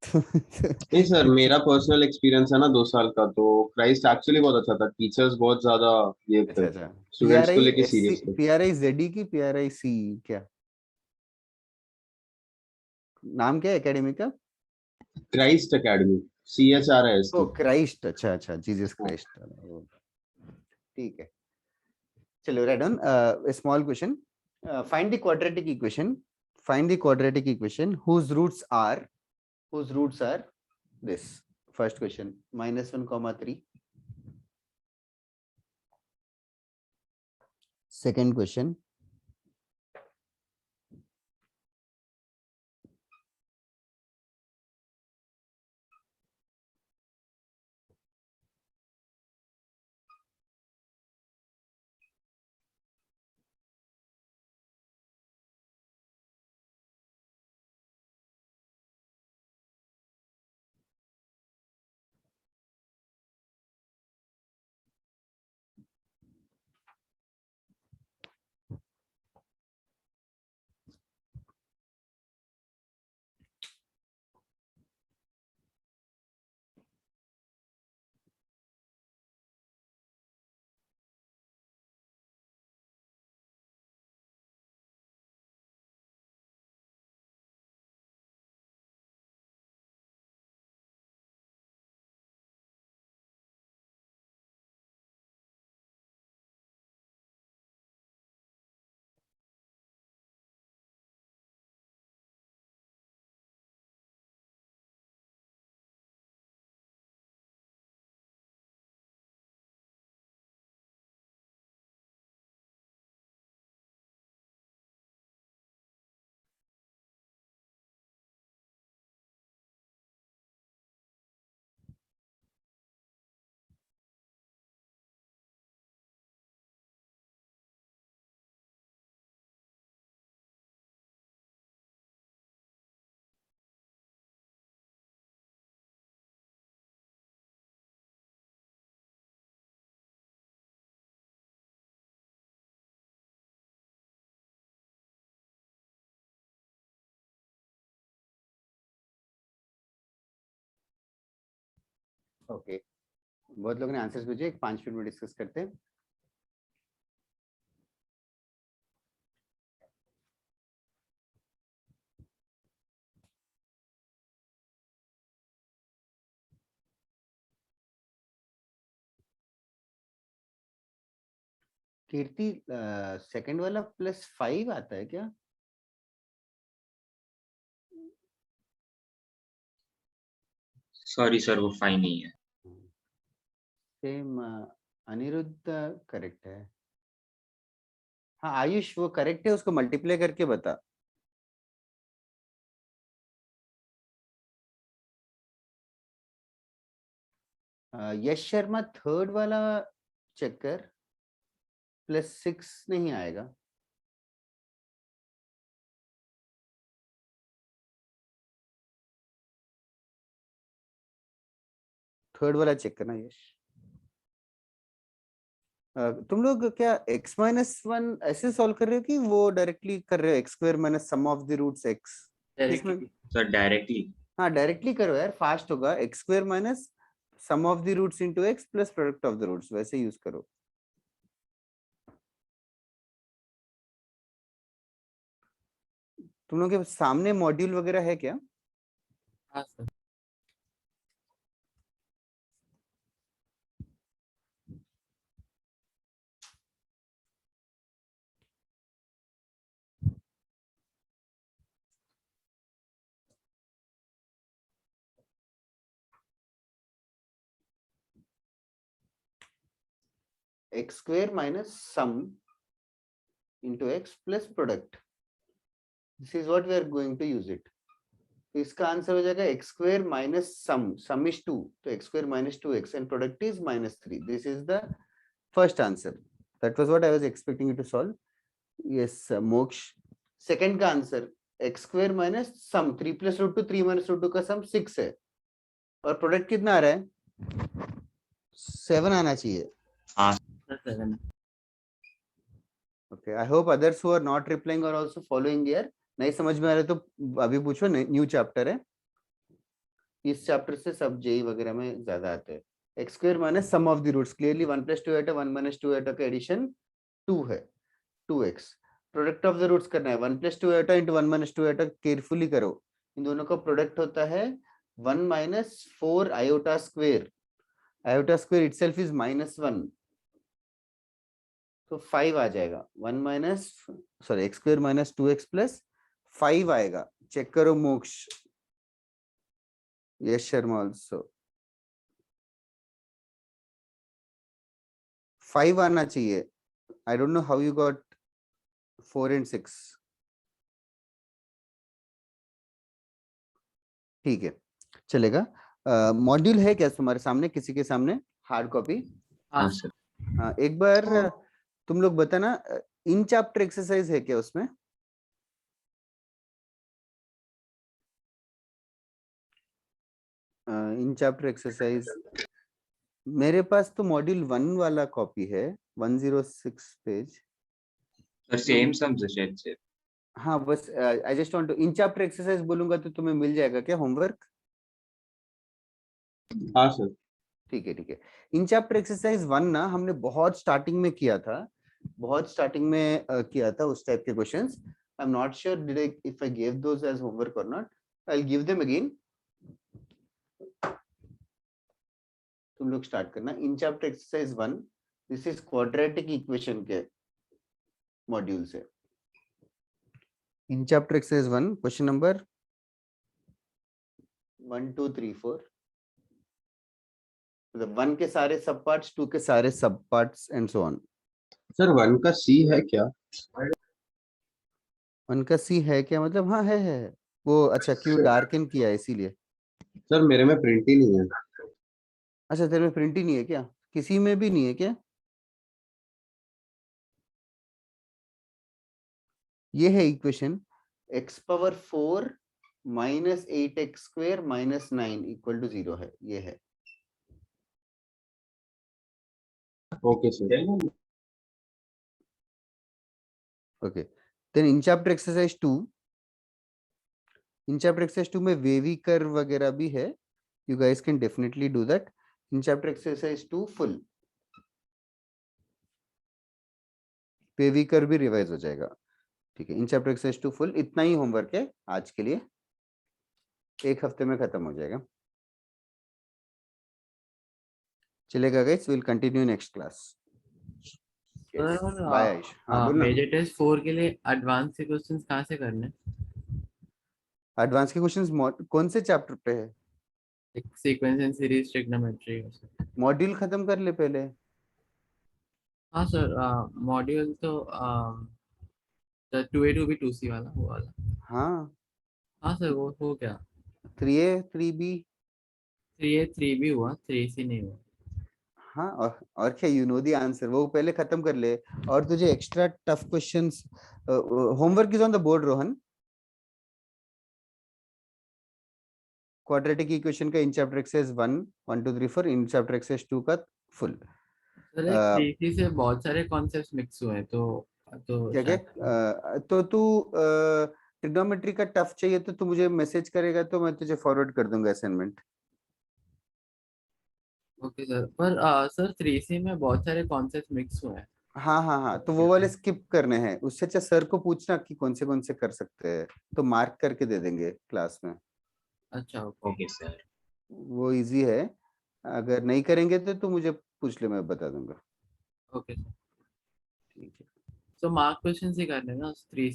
नहीं सर, मेरा पर्सनल एक्सपीरियंस है ना 2 साल का, तो क्राइस्ट एक्चुअली बहुत अच्छा था। टीचर्स बहुत ज्यादा ये अच्छा थे, अच्छा। पी आर स्टूडेंट्स को आई लेके एस सी, सीरियस थे। पी आर आई जेडी की पी आर आई सी क्या नाम क्या है एकेडमी का? Christ academy, CHRIST। ओ क्राइस्ट, अच्छा अच्छा, जीसस क्राइस्ट। ठीक है, चलो right on. Small question, find the quadratic equation, find the quadratic equation whose roots are this. First question, -1, 3. Second question, okay. बहुत लोगों ने आंसर्स भेजे, 5 मिनट में डिस्कस करते हैं। कीर्ति सेकंड वाला +5 आता है क्या? सॉरी सर, वो 5 नहीं है। सेम अनिरुद्ध करेक्ट है। हाँ आयुष वो करेक्ट है, उसको मल्टीप्लाई करके बता। यश शर्मा थर्ड वाला चेक कर, +6 नहीं आएगा। थर्ड वाला चेक करना यश। तुम लोग क्या x-1 ऐसे सॉल्व कर रहे हो कि वो डायरेक्टली कर रहे हो x² - sum of the roots x? इसमें सर डायरेक्टली। हाँ डायरेक्टली करो यार, फास्ट होगा। x² - sum of the roots into x plus product of the roots, वैसे यूज करो। तुम लोग के सामने मॉड्यूल वगैरह है क्या? हाँ sir. x² - sum into x plus product. This is what we are going to use it. तो इसका आंसर हो जाएगा x² - sum is 2, तो x² - 2x and product is -3. This is the first answer. That was what I was expecting you to solve. Yes, Moksh. Second का आंसर x² - sum 3 + √2 3 - √2 का सम 6 है और प्रोडक्ट कितना आ रहा है? 7 आना चाहिए। हाँ Okay, I hope others who are not replying are also following here. नहीं समझ में आ रहा है तो अभी पूछो, न्यू चैप्टर है, इस चैप्टर से सब जेई वगैरह में ज्यादा आते हैं। x² - sum of the roots, clearly 1 + 2 1 - 2 का एडिशन 2 है, 2x। Product of the roots करना है 1 + 2 into 1 - 2 केयरफुली करो, इन दोनों का प्रोडक्ट होता है 1 - 4 iota square, iota square itself is -1, तो 5 आ जाएगा। x² - 2x प्लस 5 आएगा। चेक करो मोक्ष, यश शर्मा ऑल्सो 5 आना चाहिए। I don't know how you got 4 and 6। ठीक है चलेगा। मॉड्यूल है क्या तुम्हारे सामने, किसी के सामने हार्ड कॉपी? हाँ सर। एक बार तुम लोग बताना, इन चैप्टर एक्सरसाइज है क्या उसमें? इन चैप्टर एक्सरसाइज मेरे पास तो मॉड्यूल 1 वाला कॉपी है, 106 पेज। सर सेम सम्स है शायद से। हाँ बस I just want to, in chapter exercise बोलूंगा तो तुम्हें मिल जाएगा क्या होमवर्क? हाँ सर। ठीक है ठीक है। इन चैप्टर एक्सरसाइज 1 ना हमने बहुत स्टार्टिंग में किया था, बहुत स्टार्टिंग में किया था उस टाइप के questions. I am not sure did I if I give those as homework और not, I will give them again. तुम लोग स्टार्ट करना in chapter exercise 1, this is quadratic equation के मॉड्यूल से। In chapter exercise 1 question number 1 2 3 4, मतलब 1 के सारे सब पार्ट्स, 2 के सारे सब parts and so on. Sir 1 का सी है क्या? 1 का सी है क्या मतलब? हाँ है वो। अच्छा क्यों डार्कन किया है इसीलिए? सर मेरे में प्रिंट ही नहीं है। अच्छा तेरे में प्रिंट ही नहीं है क्या? किसी में भी नहीं है क्या? ये है इक्वेशन x⁴ - 8x² - 9 = 0 है, ये है। Okay sir. Okay then in chapter exercise 2, in chapter exercise 2 में वेवी कर्व वगैरह भी है, you guys can definitely do that in chapter exercise 2 full. Wavy curve भी रिवाइज हो जाएगा। ठीक है, इन चैप्टर एक्सरसाइज 2 फुल, इतना ही होमवर्क है आज के लिए, एक हफ्ते में खत्म हो जाएगा। चलेगा guys, will continue next class. Yes. Sir Bye Ayush. हाँ बोल ना. मेजर टेस्ट 4 के लिए एडवांस के क्वेश्चंस कहाँ से करने? एडवांस के क्वेश्चंस कौन से चैप्टर पे है? Sequence and series trigonometry. Module खत्म कर ले पहले. हाँ सर, मॉड्यूल तो 2A 2B 2C वाला वो वाला। हाँ. हाँ सर, वो हो गया। 3A 3B. 3A 3B हुआ, 3C नहीं हुआ। हाँ और क्या, यू नो द आंसर, वो पहले खत्म कर ले. और तुझे extra tough questions, homework is on the board Rohan. Quadratic equation का in chapter exercise 1 1 2 3 4, in chapter exercise 2 का फुल. सर एक 3C से बहुत सारे कॉन्सेप्ट्स मिक्स हुए हैं, तो क्या क्या तो तू ट्रिग्नोमेट्री का टफ चाहिए तो तू मुझे मैसेज करेगा तो मैं तुझे फॉरवर्ड कर दूंगा असाइनमेंट. ओके सर, पर सर 3C में बहुत सारे कॉन्सेप्ट्स मिक्स हुए हैं। हाँ तो वो वाले स्किप करने हैं. उससे अच्छा सर को पूछना कि कौन से कर सकते हैं, तो मार्क करके दे देंगे क्लास में. अच्छा ओके सर. वो इजी है. अगर नहीं करेंगे तो तू मुझे पूछ ले, मैं बता दूंगा. ओके सर, ठीक है. तो मार्क क्वेश्चंस ही करने ना 3C